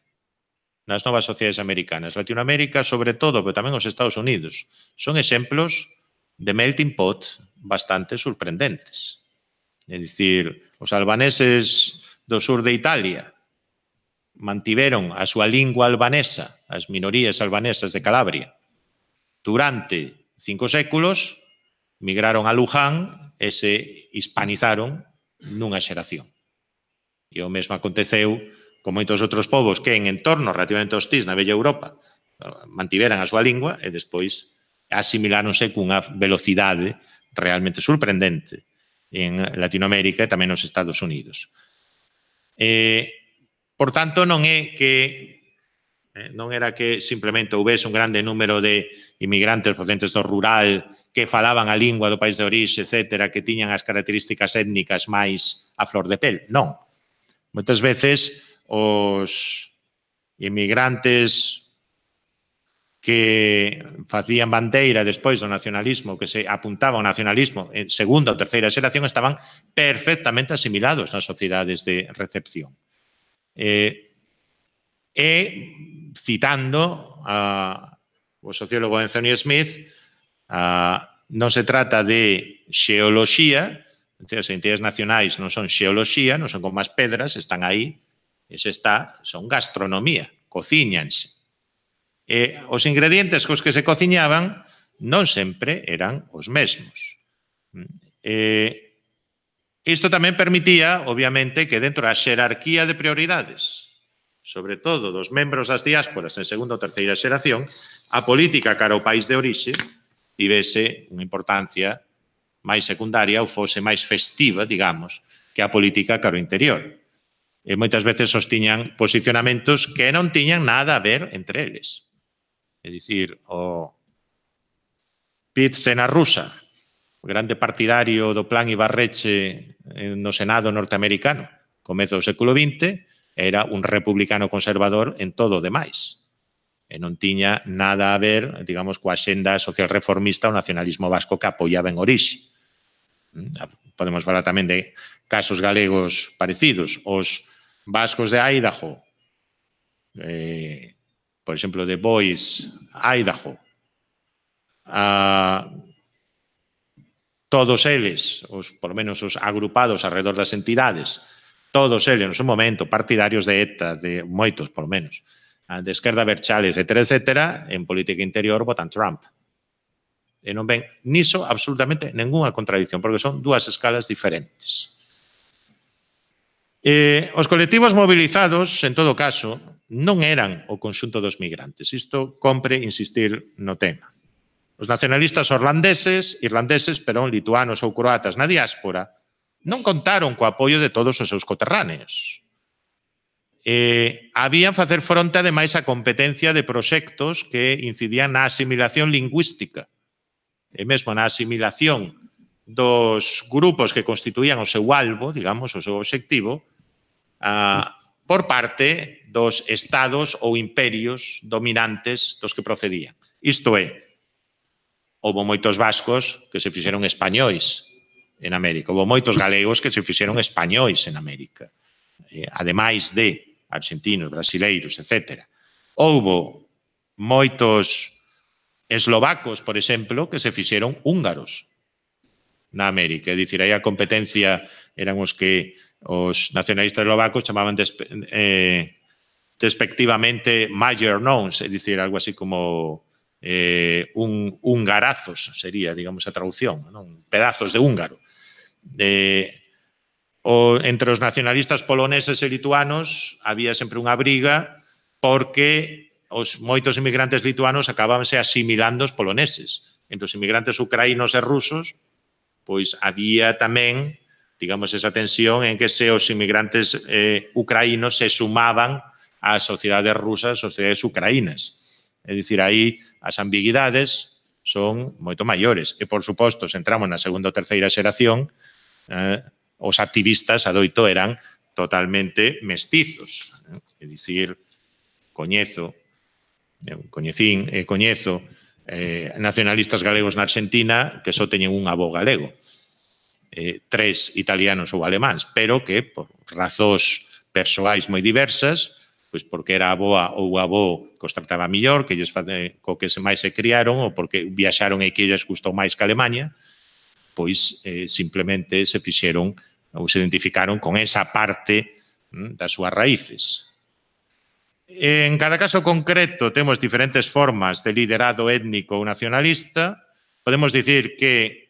nas novas sociedades americanas. Latinoamérica, sobre todo, pero tamén os Estados Unidos, son exemplos de melting pot bastante sorprendentes. É dicir, os albaneses do sur de Italia mantiveron a súa lingua albanesa, as minorías albanesas de Calabria, durante 5 séculos, migraron a Luján e se hispanizaron nunha xeración. E o mesmo aconteceu con moitos outros povos que en entornos relativamente hostís na bella Europa mantiveran a súa lingua e despois asimiláronse cunha velocidade realmente sorprendente en Latinoamérica e tamén nos Estados Unidos. Por tanto, non é que Non era que simplemente houvese un grande número de inmigrantes procedentes do rural que falaban a lingua do país de orixe, etcétera, que tiñan as características étnicas máis a flor de pel. Non. Moitas veces os inmigrantes que facían bandeira despois do nacionalismo, que se apuntaba ao nacionalismo en segunda ou terceira xeración, estaban perfectamente asimilados nas sociedades de recepción. Citando o sociólogo Anthony Smith, non se trata de xeoloxía, as entidades nacionais non son xeoloxía, non son como as pedras, están aí, son gastronomía, cociñanse. Os ingredientes cos que se cociñaban non sempre eran os mesmos. Isto tamén permitía, obviamente, que dentro da xerarquía de prioridades, sobre todo dos membros das diásporas en segunda ou terceira xeración, a política cara ao país de orixe tivese unha importancia máis secundaria ou fose máis festiva, digamos, que a política cara ao interior. E moitas veces sostiñan posicionamentos que non tiñan nada a ver entre eles. É dicir, o Pete Senarrusa, o grande partidario do plan Ibarreche no Senado norteamericano, comezo do século XX, era un republicano conservador en todo o demais. E non tiña nada a ver, digamos, coa xenda social reformista ou nacionalismo vasco que apoiaba en orixe. Podemos falar tamén de casos galegos parecidos. Os vascos de Idaho, por exemplo, de Boise, Idaho, todos eles, por lo menos os agrupados alrededor das entidades, todos eles, no seu momento, partidarios de ETA, de moitos, por lo menos, de esquerda Berchale, etcétera, etcétera, en política interior votan Trump. E non ven niso absolutamente ninguna contradición, porque son dúas escalas diferentes. Os colectivos movilizados, en todo caso, non eran o conxunto dos migrantes. Isto compre insistir no tema. Os nacionalistas irlandeses, lituanos ou croatas na diáspora, non contaron co apoio de todos os seus coterráneos. Habían facer fronte, ademais, a competencia de proxectos que incidían na asimilación lingüística e mesmo na asimilación dos grupos que constituían o seu albo, digamos, o seu obxectivo, por parte dos estados ou imperios dominantes dos que procedían. Isto é, houve moitos vascos que se fixeron españois en América, houve moitos galegos que se fixeron españois en América, ademais de argentinos, brasileiros, etc. Houve moitos eslovacos, por exemplo, que se fixeron húngaros na América. É dicir, aí a competencia eran os que os nacionalistas eslovacos chamaban despectivamente major nouns, é dicir, algo así como hungarazos, sería, digamos, a traducción, non? Pedazos de húngaro. Entre os nacionalistas poloneses e lituanos había sempre unha briga porque os moitos inmigrantes lituanos acabábanse asimilando os poloneses. Entre os inmigrantes ucraínos e rusos, pois había tamén, digamos, esa tensión en que se os inmigrantes ucraínos se sumaban ás sociedades rusas, sociedades ucraínas. É dicir, aí as ambiguidades son moito maiores. E, por suposto, se entramos na segunda ou terceira xeración, os activistas adoito eran totalmente mestizos. É dicir, coñezo nacionalistas galegos na Argentina que só teñen un avó galego, 3 italianos ou alemáns, pero que, por razóns persoais moi diversas, pois porque era a avoa ou o avó que os trataba mellor, que lles co que máis se criaron, ou porque viaxaron e que lles gustou máis que Alemanha, pois simplemente se fixeron ou se identificaron con esa parte das súas raíces. En cada caso concreto temos diferentes formas de liderado étnico ou nacionalista. Podemos dicir que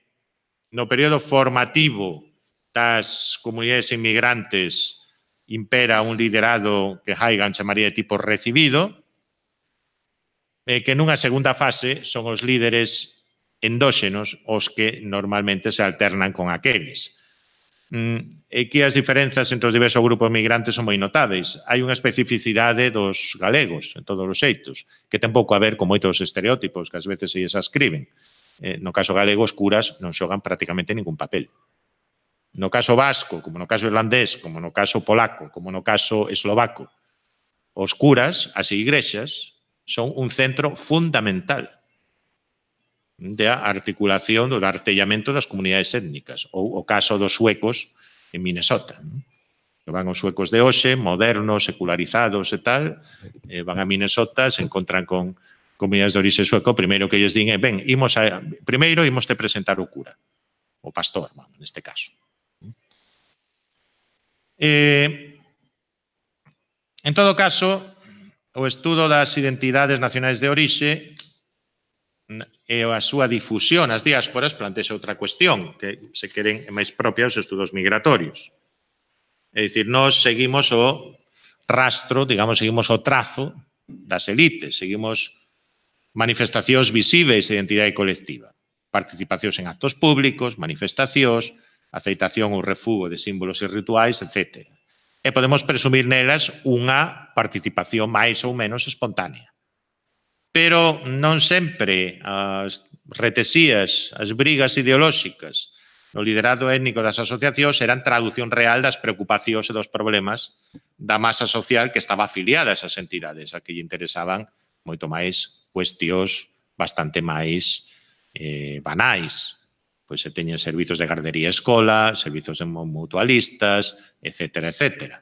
no período formativo das comunidades inmigrantes impera un liderado que Huygens chamaría de tipo recibido, que nunha segunda fase son os líderes endóxenos os que normalmente se alternan con aqueles. E que as diferenzas entre os diversos grupos migrantes son moi notáveis. Hai unha especificidade dos galegos en todos os xeitos, que ten pouco a ver con moitos estereótipos que ás veces se ascriben. No caso galego, os curas non xogan prácticamente ningún papel. No caso vasco, como no caso irlandés, como no caso polaco, como no caso eslovaco, os curas, as igrexas, son un centro fundamental da articulación, do artellamento das comunidades étnicas, ou o caso dos suecos en Minnesota, que van os suecos de hoxe, modernos, secularizados e tal, van a Minnesota, se encontran con comunidades de orixe sueco, primeiro que lles din é, ben, primeiro imos te presentar o cura, o pastor, neste caso. En todo caso, o estudo das identidades nacionais de orixe e a súa difusión ás diásporas plantexa outra cuestión que se queren é máis propia aos estudos migratorios. É dicir, nós seguimos o rastro, digamos, seguimos o trazo das elites, seguimos manifestacións visíveis de identidade colectiva, participacións en actos públicos, manifestacións, aceitación ou refugo de símbolos e rituais, etc. E podemos presumir nelas unha participación máis ou menos espontánea. Pero non sempre as retesías, as brigas ideolóxicas no liderado étnico das asociacións eran traducción real das preocupacións e dos problemas da masa social que estaba afiliada a esas entidades, a que lle interesaban moito máis cuestións bastante máis banais. Pois se teñen servizos de gardería e escola, servizos de mutualistas, etcétera, etcétera.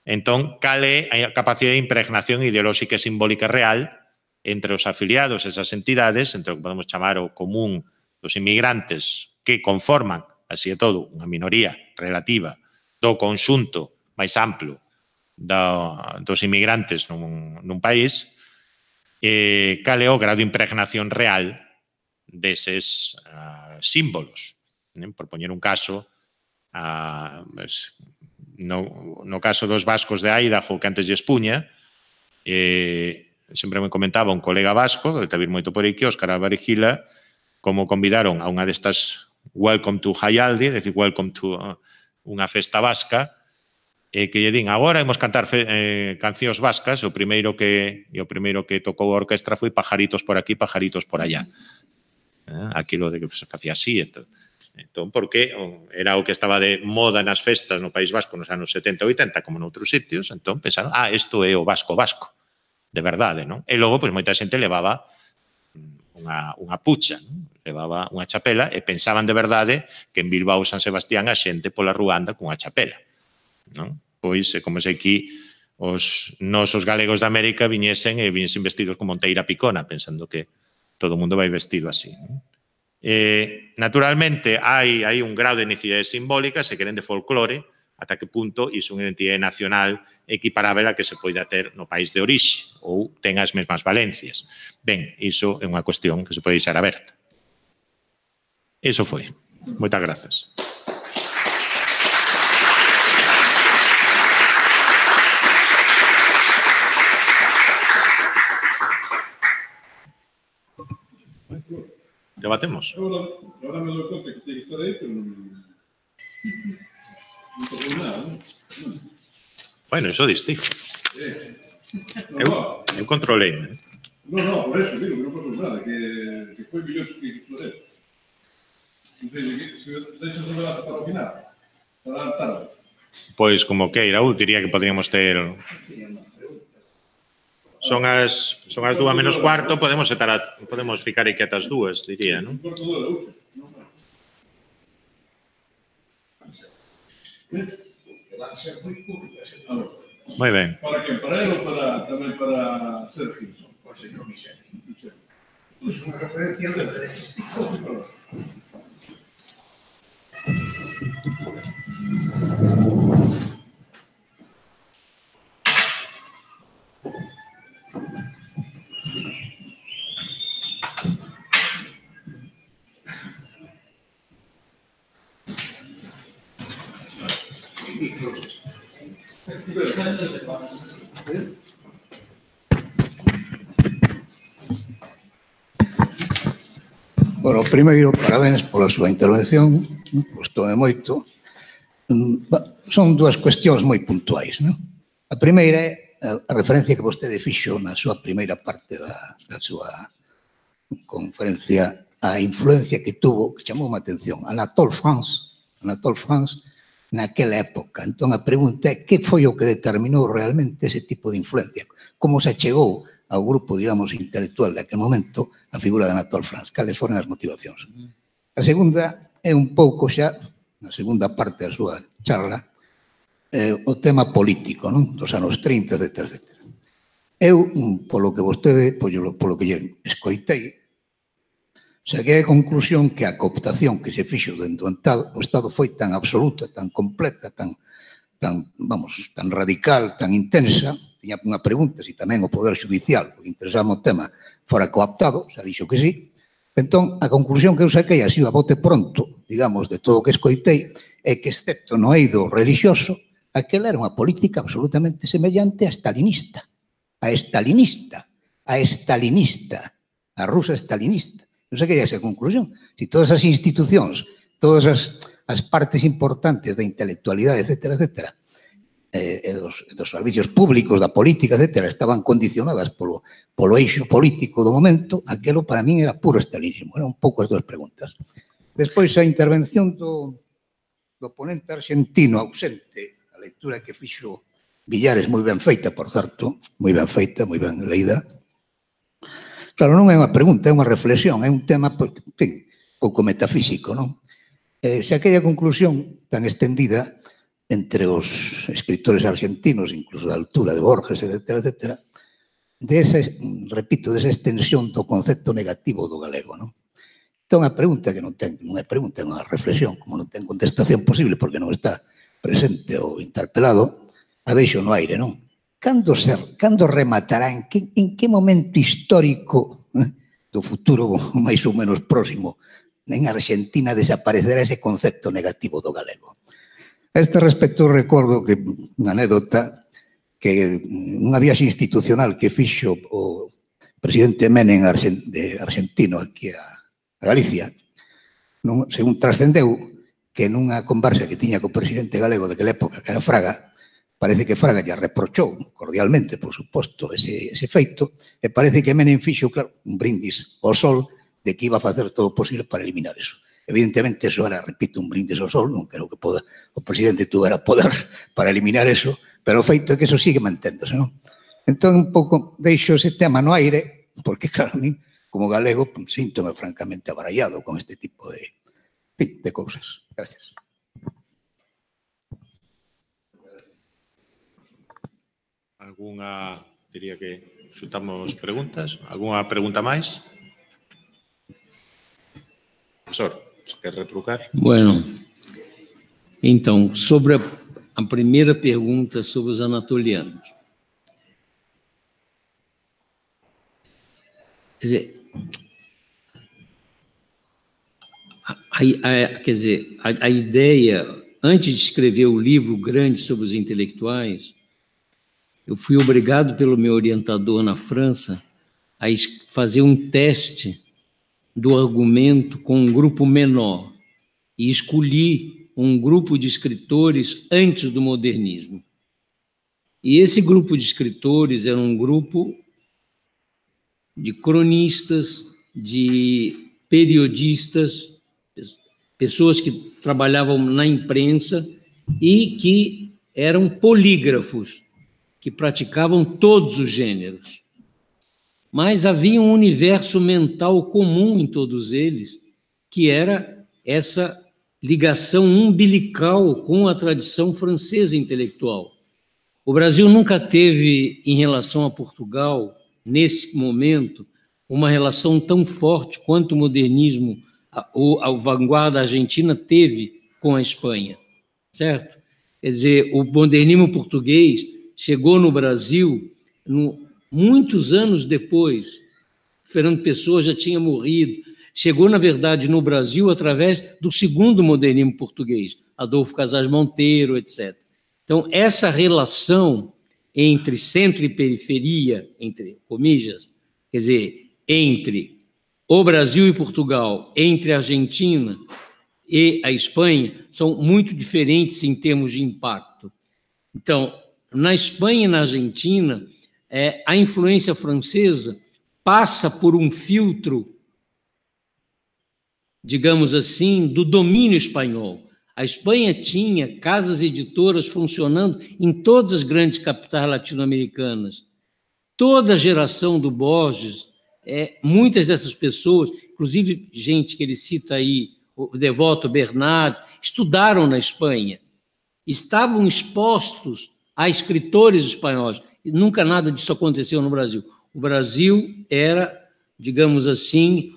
Entón, cal é a capacidade de impregnación ideolóxica e simbólica real entre os afiliados a esas entidades, entre o que podemos chamar o común dos inmigrantes que conforman, así e todo, unha minoría relativa do conxunto máis amplo dos inmigrantes nun país, cal é o grado de impregnación real deses símbolos. Por poñer un caso, no caso dos vascos de Idaho, que antes lle expuña, sempre me comentaba un colega vasco, que te vir moito por aquí, Óscar Álvarez Gila, como convidaron a unha destas Welcome to Jaialdi, é dicir, Welcome to unha festa vasca, que lle din, agora imos cantar cancións vascas, e o primeiro que tocou a orquestra foi Pajaritos por aquí, Pajaritos por allá. Aquilo de que se facía así, entón, porque era o que estaba de moda nas festas no País Vasco nos anos 70 e 80, como noutros sitios, entón pensaron, isto é o vasco vasco. De verdade, non? E logo, pois, moita xente levaba unha pucha, non? Levaba unha chapela e pensaban de verdade que en Bilbao San Sebastián a xente pola rúa anda cunha chapela, non? Pois, é como se aquí os nosos galegos de América viñesen vestidos con monteira picona, pensando que todo o mundo vai vestido así, non? Naturalmente, hai un grado de etnicidade simbólica, se queren de folclore, ata que punto iso unha identidade nacional equiparável a que se poida ter no país de orixe ou ten as mesmas valencias. Ben, iso é unha cuestión que se pode deixar aberta. Iso foi. Moitas grazas. Debatemos. Ahora me doy cuenta que tiene que estar ahí, pero no pasó nada, ¿no? Bueno, iso diste. Eu controlei, ¿eh? No, por eso digo que non pasou nada, que foi mellor que Florero. Non sei, se deixas o debate para o final, para a tarde. Pois, como queira, eu diría que poderíamos ter... Son as 2:15, podemos ficar aquí ata as 2, diría, non? Un cuarto de hora, uso. Moi ben. Para quen? Para él ou tamén para Sergio? Para o señor Michel. Pois unha referencia ao derecho. Bueno, primeiro, parabéns pola súa intervención, gustoume moito. son dúas cuestións moi puntuais, non? A primeira é a referencia que vostede fixo na súa primeira parte da súa conferencia a influencia que tuvo, que chamou a atención, Anatole France, naquela época. Entón, a pregunta é que foi o que determinou realmente ese tipo de influencia? Como se achegou ao grupo, digamos, intelectual daquele momento a figura de Anatole France? Cales foron as motivacións? A segunda é un pouco xa, na segunda parte da súa charla, o tema político, non? Dos anos 30, etc. Eu, polo que vostede, polo que lle escoitei, saquei a conclusión que a cooptación que se fixo dentro do Estado foi tan absoluta, tan completa, tan radical, tan intensa. Tiña unha pregunta se tamén o Poder Judicial, porque interesaba o tema, fora cooptado, xa dixo que sí. Entón, a conclusión que eu saquei, así a bote pronto, digamos, de todo o que escoitei, é que, excepto no eido religioso, aquela era unha política absolutamente semellante a stalinista, a rusa stalinista. Non sei que é esa conclusión. Si todas as institucións, todas as partes importantes da intelectualidade, etc., e dos servicios públicos, da política, etc., estaban condicionadas polo eixo político do momento, aquelo para min era puro stalinismo. Eran un pouco as dúas preguntas. Despois, a intervención do ponente argentino ausente, a lectura que fixo Villares, moi ben feita, por certo, moi ben feita, moi ben leída. Claro, non é unha pregunta, é unha reflexión, é un tema, en fin, pouco metafísico, non? Se aquella conclusión tan extendida entre os escritores argentinos, incluso da altura de Borges, etc., repito, desa extensión do concepto negativo do galego, non? Entón, a pregunta que non é pregunta, é unha reflexión, como non ten contestación posible porque non está presente o interpelado, a deixo no aire, non? Cando rematará, en que momento histórico do futuro máis ou menos próximo en Argentina desaparecerá ese concepto negativo do galego? A este respecto recordo que unha anécdota que unha viaxe institucional que fixo o presidente Menem argentino aquí a Galicia, según trascendeu que nunha conversa que tiña co presidente galego daquela época, que era Fraga, parece que Fraga lle reprochou cordialmente, por suposto, ese feito, e parece que Menem fixo, claro, un brindis ao sol de que iba a facer todo o posible para eliminar eso. Evidentemente, eso era, repito, un brindis ao sol, non creo que o presidente tuvera poder para eliminar eso, pero o feito é que eso sigue manténdose, non? Entón, un pouco deixo ese tema no aire, porque, claro, a mí, como galego, síntome francamente abarallado con este tipo de cousas. Gracias. Diría que xutamos preguntas. Algunha pregunta máis? Profesor, quer retrucar? Bueno, então, sobre a primeira pergunta sobre os anatolianos. Quer dizer, a ideia, antes de escrever o livro grande sobre os intelectuais, eu fui obrigado pelo meu orientador na França a fazer um teste do argumento com um grupo menor e escolhi um grupo de escritores antes do modernismo. E esse grupo de escritores era um grupo de cronistas, de periodistas, pessoas que trabalhavam na imprensa e que eram polígrafos, que praticavam todos os gêneros. Mas havia um universo mental comum em todos eles, que era essa ligação umbilical com a tradição francesa intelectual. O Brasil nunca teve, em relação a Portugal, nesse momento, uma relação tão forte quanto o modernismo, a vanguarda argentina teve com a Espanha, certo? Quer dizer, o modernismo português chegou no Brasil muitos anos depois. Fernando Pessoa já tinha morrido. Chegou, na verdade, no Brasil através do segundo modernismo português, Adolfo Casais Monteiro, etc. Então, essa relação entre centro e periferia, entre comillas, quer dizer, entre o Brasil e Portugal, entre a Argentina e a Espanha são muito diferentes em termos de impacto. Então, na Espanha e na Argentina, a influência francesa passa por um filtro, digamos assim, do domínio espanhol. A Espanha tinha casas editoras funcionando em todas as grandes capitais latino-americanas. Toda a geração do Borges, muitas dessas pessoas, inclusive gente que ele cita aí, o Devoto Bernard, estudaram na Espanha, estavam expostos a escritores espanhóis. E nunca nada disso aconteceu no Brasil. O Brasil era, digamos assim,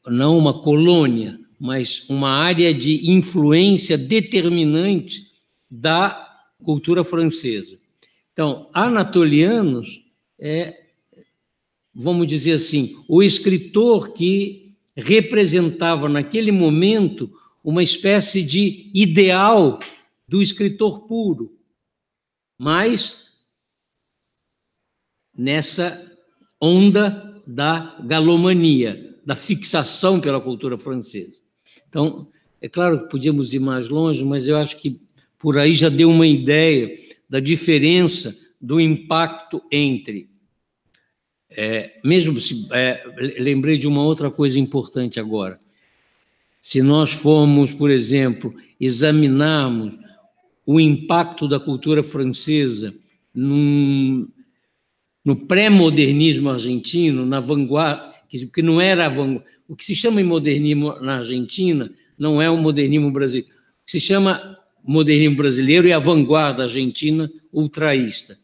não uma colônia, mas uma área de influência determinante da cultura francesa. Então, anatolianos vamos dizer assim, o escritor que representava naquele momento uma espécie de ideal do escritor puro, mas nessa onda da galomania, da fixação pela cultura francesa. Então, é claro que podíamos ir mais longe, mas eu acho que por aí já deu uma ideia da diferença do impacto entre... lembrei de uma outra coisa importante agora. Se nós formos, por exemplo, examinarmos o impacto da cultura francesa no pré-modernismo argentino, na vanguarda, que não era a vanguarda, o que se chama de modernismo na Argentina não é o modernismo brasileiro. O que se chama modernismo brasileiro é a vanguarda argentina ultraísta.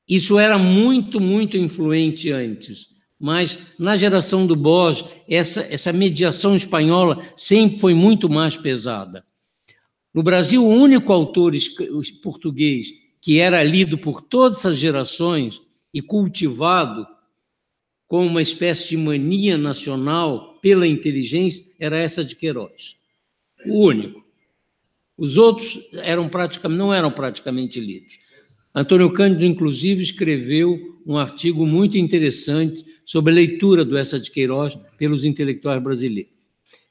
Isso era muito, muito influente antes, mas na geração do Borges, essa mediação espanhola sempre foi muito mais pesada. No Brasil, o único autor português que era lido por todas as gerações e cultivado com uma espécie de mania nacional pela inteligência era essa de Queiroz. O único. Os outros não eram praticamente lidos. Antônio Cândido, inclusive, escreveu um artigo muito interessante sobre a leitura do Eça de Queiroz pelos intelectuais brasileiros.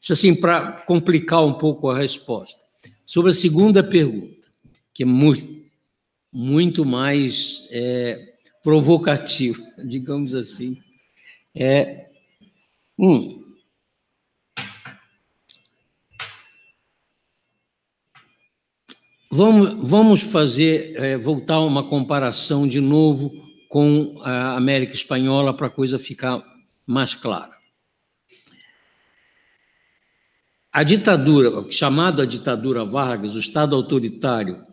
Isso assim, para complicar um pouco a resposta. Sobre a segunda pergunta, que é muito mais provocativa, digamos assim. Vamos voltar a uma comparação de novo com a América Espanhola para a coisa ficar mais clara. A ditadura, chamada ditadura Vargas, o Estado autoritário,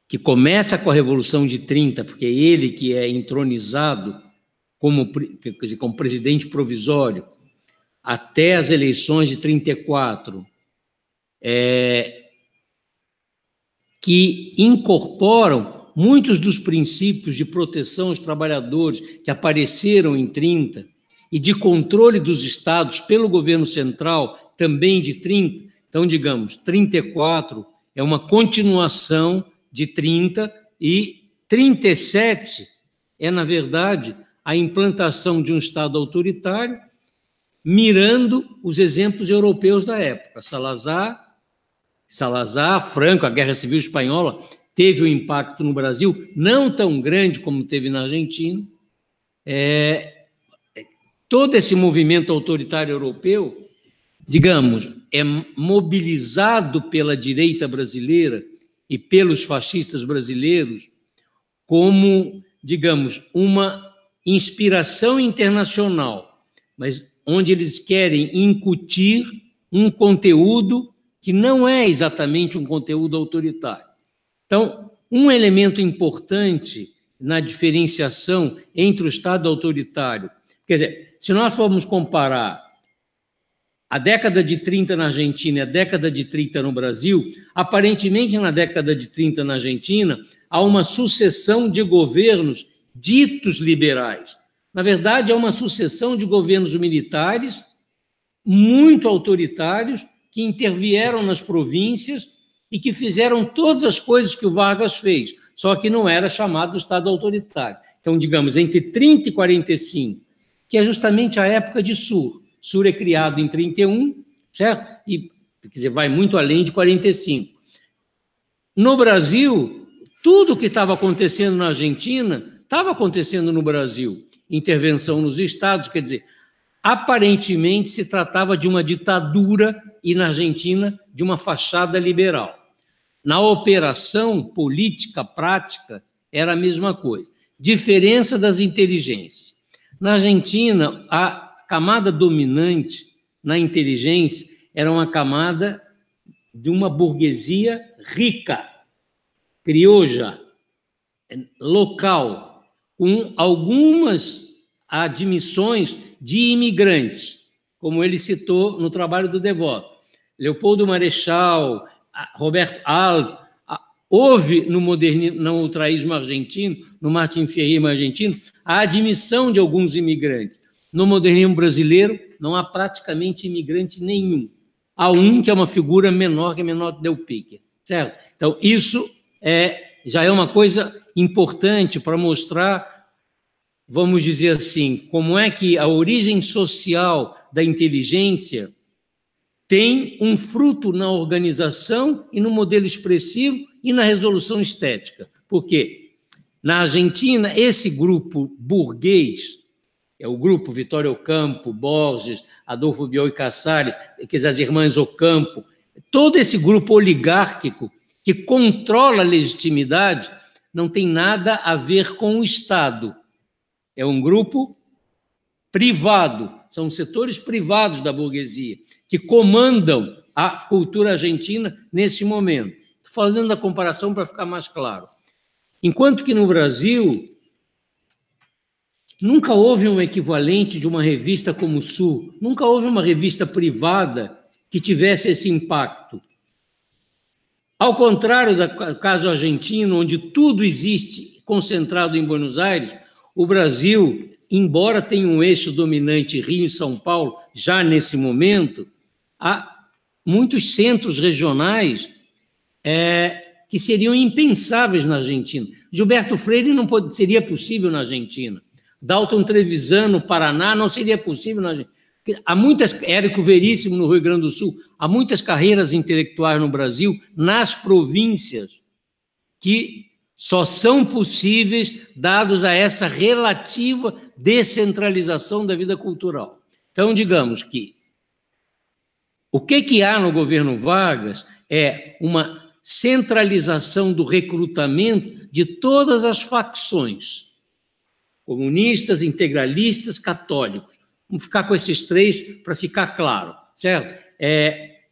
que começa com a Revolução de 30, porque é ele que é entronizado como presidente provisório, até as eleições de 34, que incorporam muitos dos princípios de proteção aos trabalhadores que apareceram em 30 e de controle dos estados pelo governo central também de 30. Então, digamos, 34 é uma continuação de 30 e 37 é, na verdade, a implantação de um Estado autoritário mirando os exemplos europeus da época. Salazar, Franco, a Guerra Civil Espanhola teve um impacto no Brasil não tão grande como teve na Argentina. Todo esse movimento autoritário europeu, digamos, é mobilizado pela direita brasileira e pelos fascistas brasileiros como, digamos, uma inspiração internacional, mas onde eles querem incutir um conteúdo que não é exatamente um conteúdo autoritário. Então, um elemento importante na diferenciação entre o Estado autoritário, quer dizer, se nós formos comparar a década de 30 na Argentina e a década de 30 no Brasil, aparentemente na década de 30 na Argentina há uma sucessão de governos ditos liberais. Na verdade, há uma sucessão de governos militares muito autoritários que intervieram nas províncias e que fizeram todas as coisas que o Vargas fez, só que não era chamado Estado autoritário. Então, digamos, entre 30 e 45, que é justamente a época de Sur é criado em 31, certo? E, quer dizer, vai muito além de 45. No Brasil, tudo que estava acontecendo na Argentina estava acontecendo no Brasil. Intervenção nos estados, quer dizer, aparentemente se tratava de uma ditadura e, na Argentina, de uma fachada liberal. Na operação política, prática, era a mesma coisa. Diferença das inteligências. Na Argentina, a camada dominante na inteligência era uma camada de uma burguesia rica, crioja, local, com algumas admissões de imigrantes, como ele citou no trabalho do Devoto. Leopoldo Marechal, Roberto Alto, houve no ultraísmo argentino, no Martin Fierro argentino, a admissão de alguns imigrantes. No modernismo brasileiro, não há praticamente imigrante nenhum. Há um que é uma figura menor, que é menor que Del Pique, certo? Então, isso já é uma coisa importante para mostrar, vamos dizer assim, como é que a origem social da inteligência tem um fruto na organização e no modelo expressivo e na resolução estética. Por quê? Na Argentina, esse grupo burguês, é o grupo Vitório Ocampo, Borges, Adolfo Bioy Cassari, quer dizer, as irmãs Ocampo, todo esse grupo oligárquico que controla a legitimidade não tem nada a ver com o Estado. É um grupo privado, são setores privados da burguesia que comandam a cultura argentina nesse momento. Estou fazendo a comparação para ficar mais claro. Enquanto que no Brasil nunca houve um equivalente de uma revista como o Sul, nunca houve uma revista privada que tivesse esse impacto. Ao contrário do caso argentino, onde tudo existe concentrado em Buenos Aires, o Brasil, embora tenha um eixo dominante Rio e São Paulo, já nesse momento, há muitos centros regionais que seriam impensáveis na Argentina. Gilberto Freire não seria possível na Argentina. Dalton Trevisan, no Paraná, não seria possível na Argentina. Há muitas, Érico Veríssimo, no Rio Grande do Sul, há muitas carreiras intelectuais no Brasil, nas províncias, que só são possíveis dados a essa relativa descentralização da vida cultural. Então, digamos que o que há no governo Vargas é uma centralização do recrutamento de todas as facções, comunistas, integralistas, católicos. Vamos ficar com esses três para ficar claro, certo?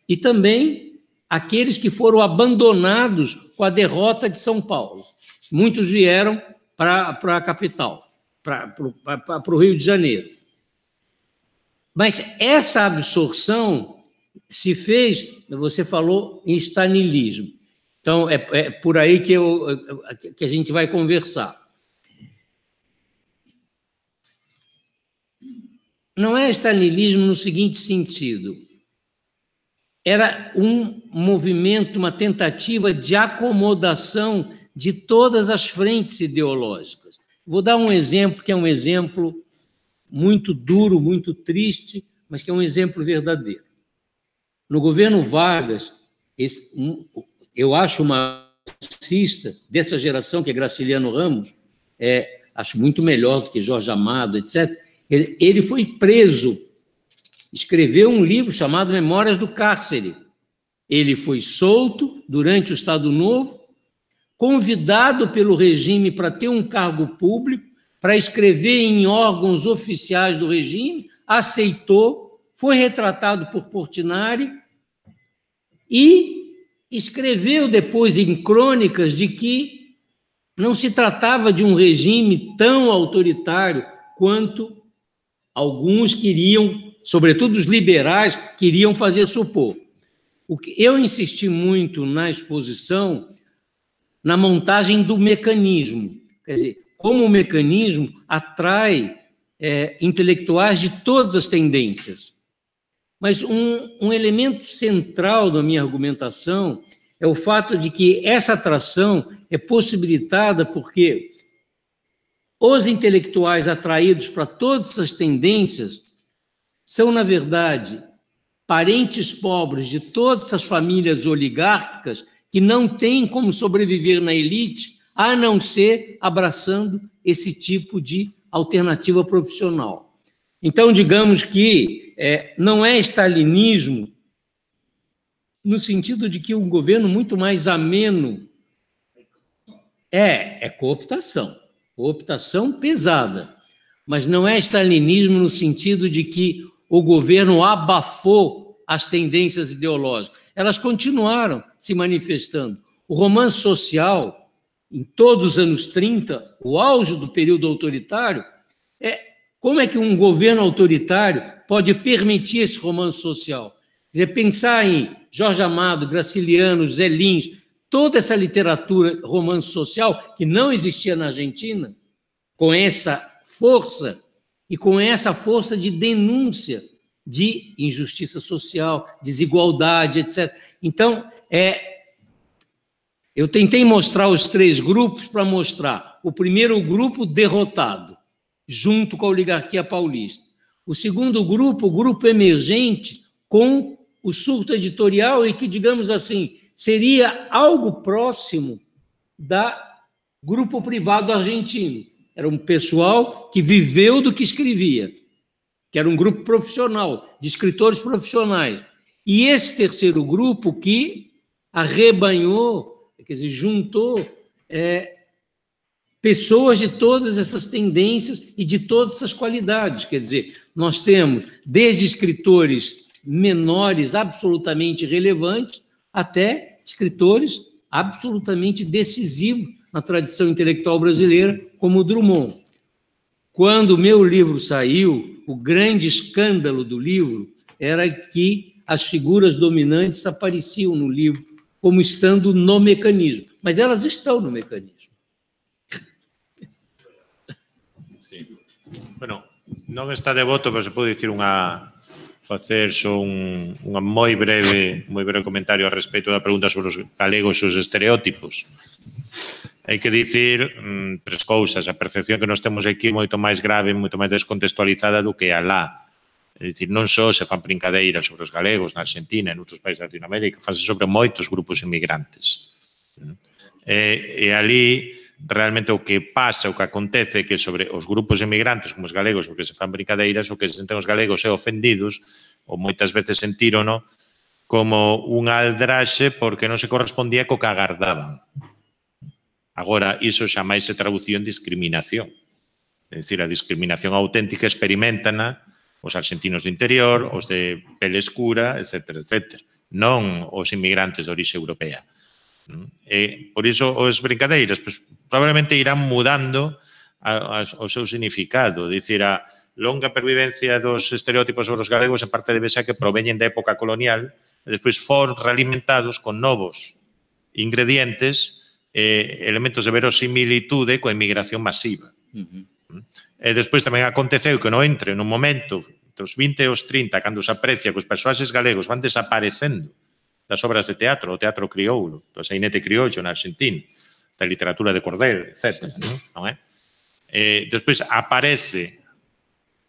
E também aqueles que foram abandonados com a derrota de São Paulo. Muitos vieram para a capital, para o Rio de Janeiro. Mas essa absorção se fez, você falou, em stalinismo. Então, é por aí que a gente vai conversar. Não é stalinismo no seguinte sentido. Era um movimento, uma tentativa de acomodação de todas as frentes ideológicas. Vou dar um exemplo, que é um exemplo muito duro, muito triste, mas que é um exemplo verdadeiro. No governo Vargas, eu acho uma marxista dessa geração, que é Graciliano Ramos, acho muito melhor do que Jorge Amado, etc., ele foi preso, escreveu um livro chamado Memórias do Cárcere. Ele foi solto durante o Estado Novo, convidado pelo regime para ter um cargo público, para escrever em órgãos oficiais do regime, aceitou, foi retratado por Portinari e escreveu depois em crônicas de que não se tratava de um regime tão autoritário quanto alguns queriam, sobretudo os liberais, queriam fazer supor. Eu insisti muito na exposição, na montagem do mecanismo. Quer dizer, como o mecanismo atrai intelectuais de todas as tendências. Mas um elemento central da minha argumentação é o fato de que essa atração é possibilitada porque os intelectuais atraídos para todas essas tendências são, na verdade, parentes pobres de todas as famílias oligárquicas que não têm como sobreviver na elite, a não ser abraçando esse tipo de alternativa profissional. Então, digamos que não é stalinismo no sentido de que um governo muito mais ameno é cooptação pesada, mas não é stalinismo no sentido de que o governo abafou as tendências ideológicas. Elas continuaram se manifestando. O romance social, em todos os anos 30, o auge do período autoritário, como é que um governo autoritário pode permitir esse romance social? Quer dizer, pensar em Jorge Amado, Graciliano, Zé Lins, toda essa literatura romance social que não existia na Argentina, com essa força e com essa força de denúncia de injustiça social, desigualdade, etc. Então, eu tentei mostrar os 3 grupos para mostrar o primeiro grupo derrotado, junto com a oligarquia paulista. O segundo grupo, o grupo emergente, com o surto editorial e que, digamos assim, seria algo próximo da grupo privado argentino. Era um pessoal que viveu do que escrevia, que era um grupo profissional, de escritores profissionais. E esse terceiro grupo que arrebanhou, quer dizer, juntou pessoas de todas essas tendências e de todas essas qualidades. Quer dizer, nós temos desde escritores menores absolutamente relevantes até escritores absolutamente decisivos na tradição intelectual brasileira, como o Drummond. Quando o meu livro saiu, o grande escândalo do livro era que as figuras dominantes apareciam no livro como estando no mecanismo, mas elas estão no mecanismo. Sí. Bueno, non está de voto, pero se pode dicir facer só un moi breve comentario a respecto da pregunta sobre os galegos e os estereótipos. Hai que dicir 3 cousas. A percepción que nós temos aquí é moito máis grave, moito máis descontextualizada do que alá. É dicir, non só se fan brincadeiras sobre os galegos na Argentina e en outros países de Latinoamérica, fanse sobre moitos grupos inmigrantes. E ali, realmente, o que pasa, o que acontece é que sobre os grupos inmigrantes, como os galegos, porque se fan brincadeiras, o que se senten os galegos é ofendidos, ou moitas veces sentírono, como unha aldraxe porque non se correspondía co que agardaban. Agora, iso xa máis se traduciu en discriminación. É dicir, a discriminación auténtica experimentana os argentinos do interior, os de pele escura, etc., etc. Non os inmigrantes de orixe europea. Por iso, os brincadeiras probablemente irán mudando o seu significado. É dicir, a longa pervivencia dos estereótipos sobre os galegos en parte debe ser que proveñen da época colonial e despois foron realimentados con novos ingredientes, elementos de verosimilitude coa inmigración masiva. E despois tamén aconteceu que non entre nun momento dos 20 e os 30, cando se aprecia que os personaxes galegos van desaparecendo das obras de teatro, o teatro crioulo, do sainete criollo na Argentina, da literatura de cordel, etc. Non é? Despois aparece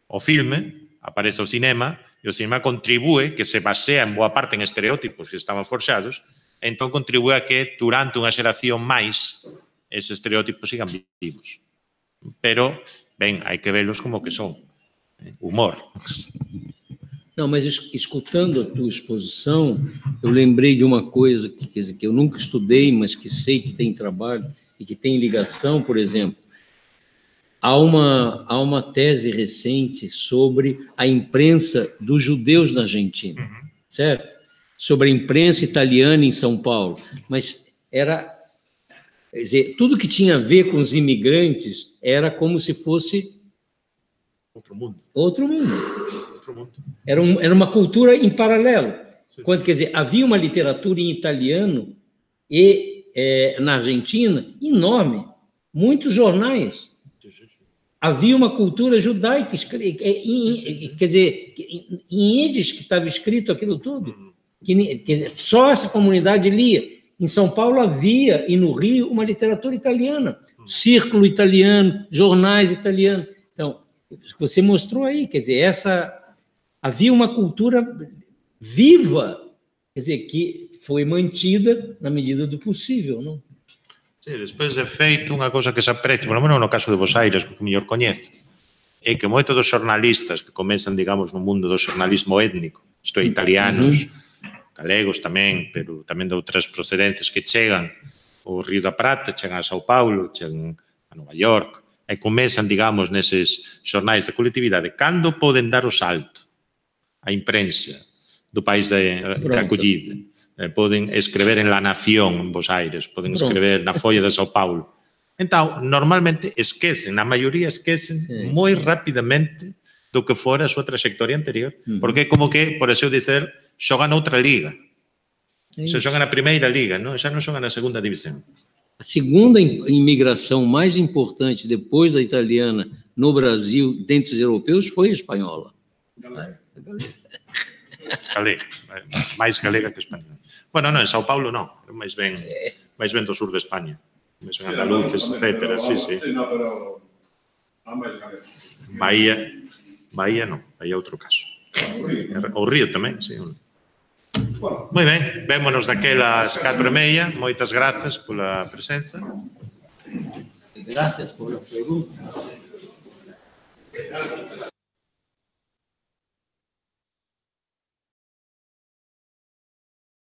o filme, aparece o cinema, e o cinema contribúe, que se basea en boa parte en estereótipos que estaban forxados, entón contribúe a que durante unha xeración máis eses estereótipos sigan vivos. Pero, ben, hai que velos como que son. Humor. Não, mas escutando a tua exposição, eu lembrei de uma coisa que, quer dizer, que eu nunca estudei, mas que sei que tem trabalho e que tem ligação, por exemplo. Há uma tese recente sobre a imprensa dos judeus na Argentina, certo? Sobre a imprensa italiana em São Paulo, mas era, quer dizer, tudo que tinha a ver com os imigrantes era como se fosse outro mundo. Outro mundo. Era uma cultura em paralelo. Quando, quer dizer, havia uma literatura em italiano e na Argentina enorme, muitos jornais. Havia uma cultura judaica, quer dizer, em Yiddish que estava escrito aquilo tudo. Quer dizer, só essa comunidade lia. Em São Paulo havia, e no Rio, uma literatura italiana, círculo italiano, jornais italianos. Então, você mostrou aí, quer dizer, havia uma cultura viva, quer dizer, que foi mantida na medida do possível, não? Sí, despois de feito, unha cousa que se aprecia, por lo menos no caso de Bos Aires, que o mellor coñece, é que moitos dos xornalistas que comezan, digamos, no mundo do xornalismo étnico, isto é, italianos, galegos tamén, pero tamén de outras procedencias que chegan ao Río da Prata, chegan a Sao Paulo, chegan a Nova York, e comezan, digamos, neses xornais de colectividade, cando poden dar o salto a imprensa do país de acollida, poden escrever en La Nación, en Bos Aires, poden escrever na Folla de Sao Paulo. Entón, normalmente esquecen, na maioría esquecen moi rapidamente do que fora a súa trayectoria anterior, porque é como que, por así dizer, xogan noutra liga. Se xogan na primeira liga, non? Xa non xogan na segunda división. A segunda imigração mais importante depois da italiana no Brasil, dentre os europeus, foi a espanhola. Galega, máis galega que española. Bueno, non, en Sao Paulo non, máis ben do sur de España. Máis ben andaluces, etcétera, sí. No, pero há máis galegos. Bahía non, aí é outro caso. O Río tamén, sí. Moi ben, vémonos daquelas 4:30. Moitas grazas pola presenza. Gracias por la pregunta.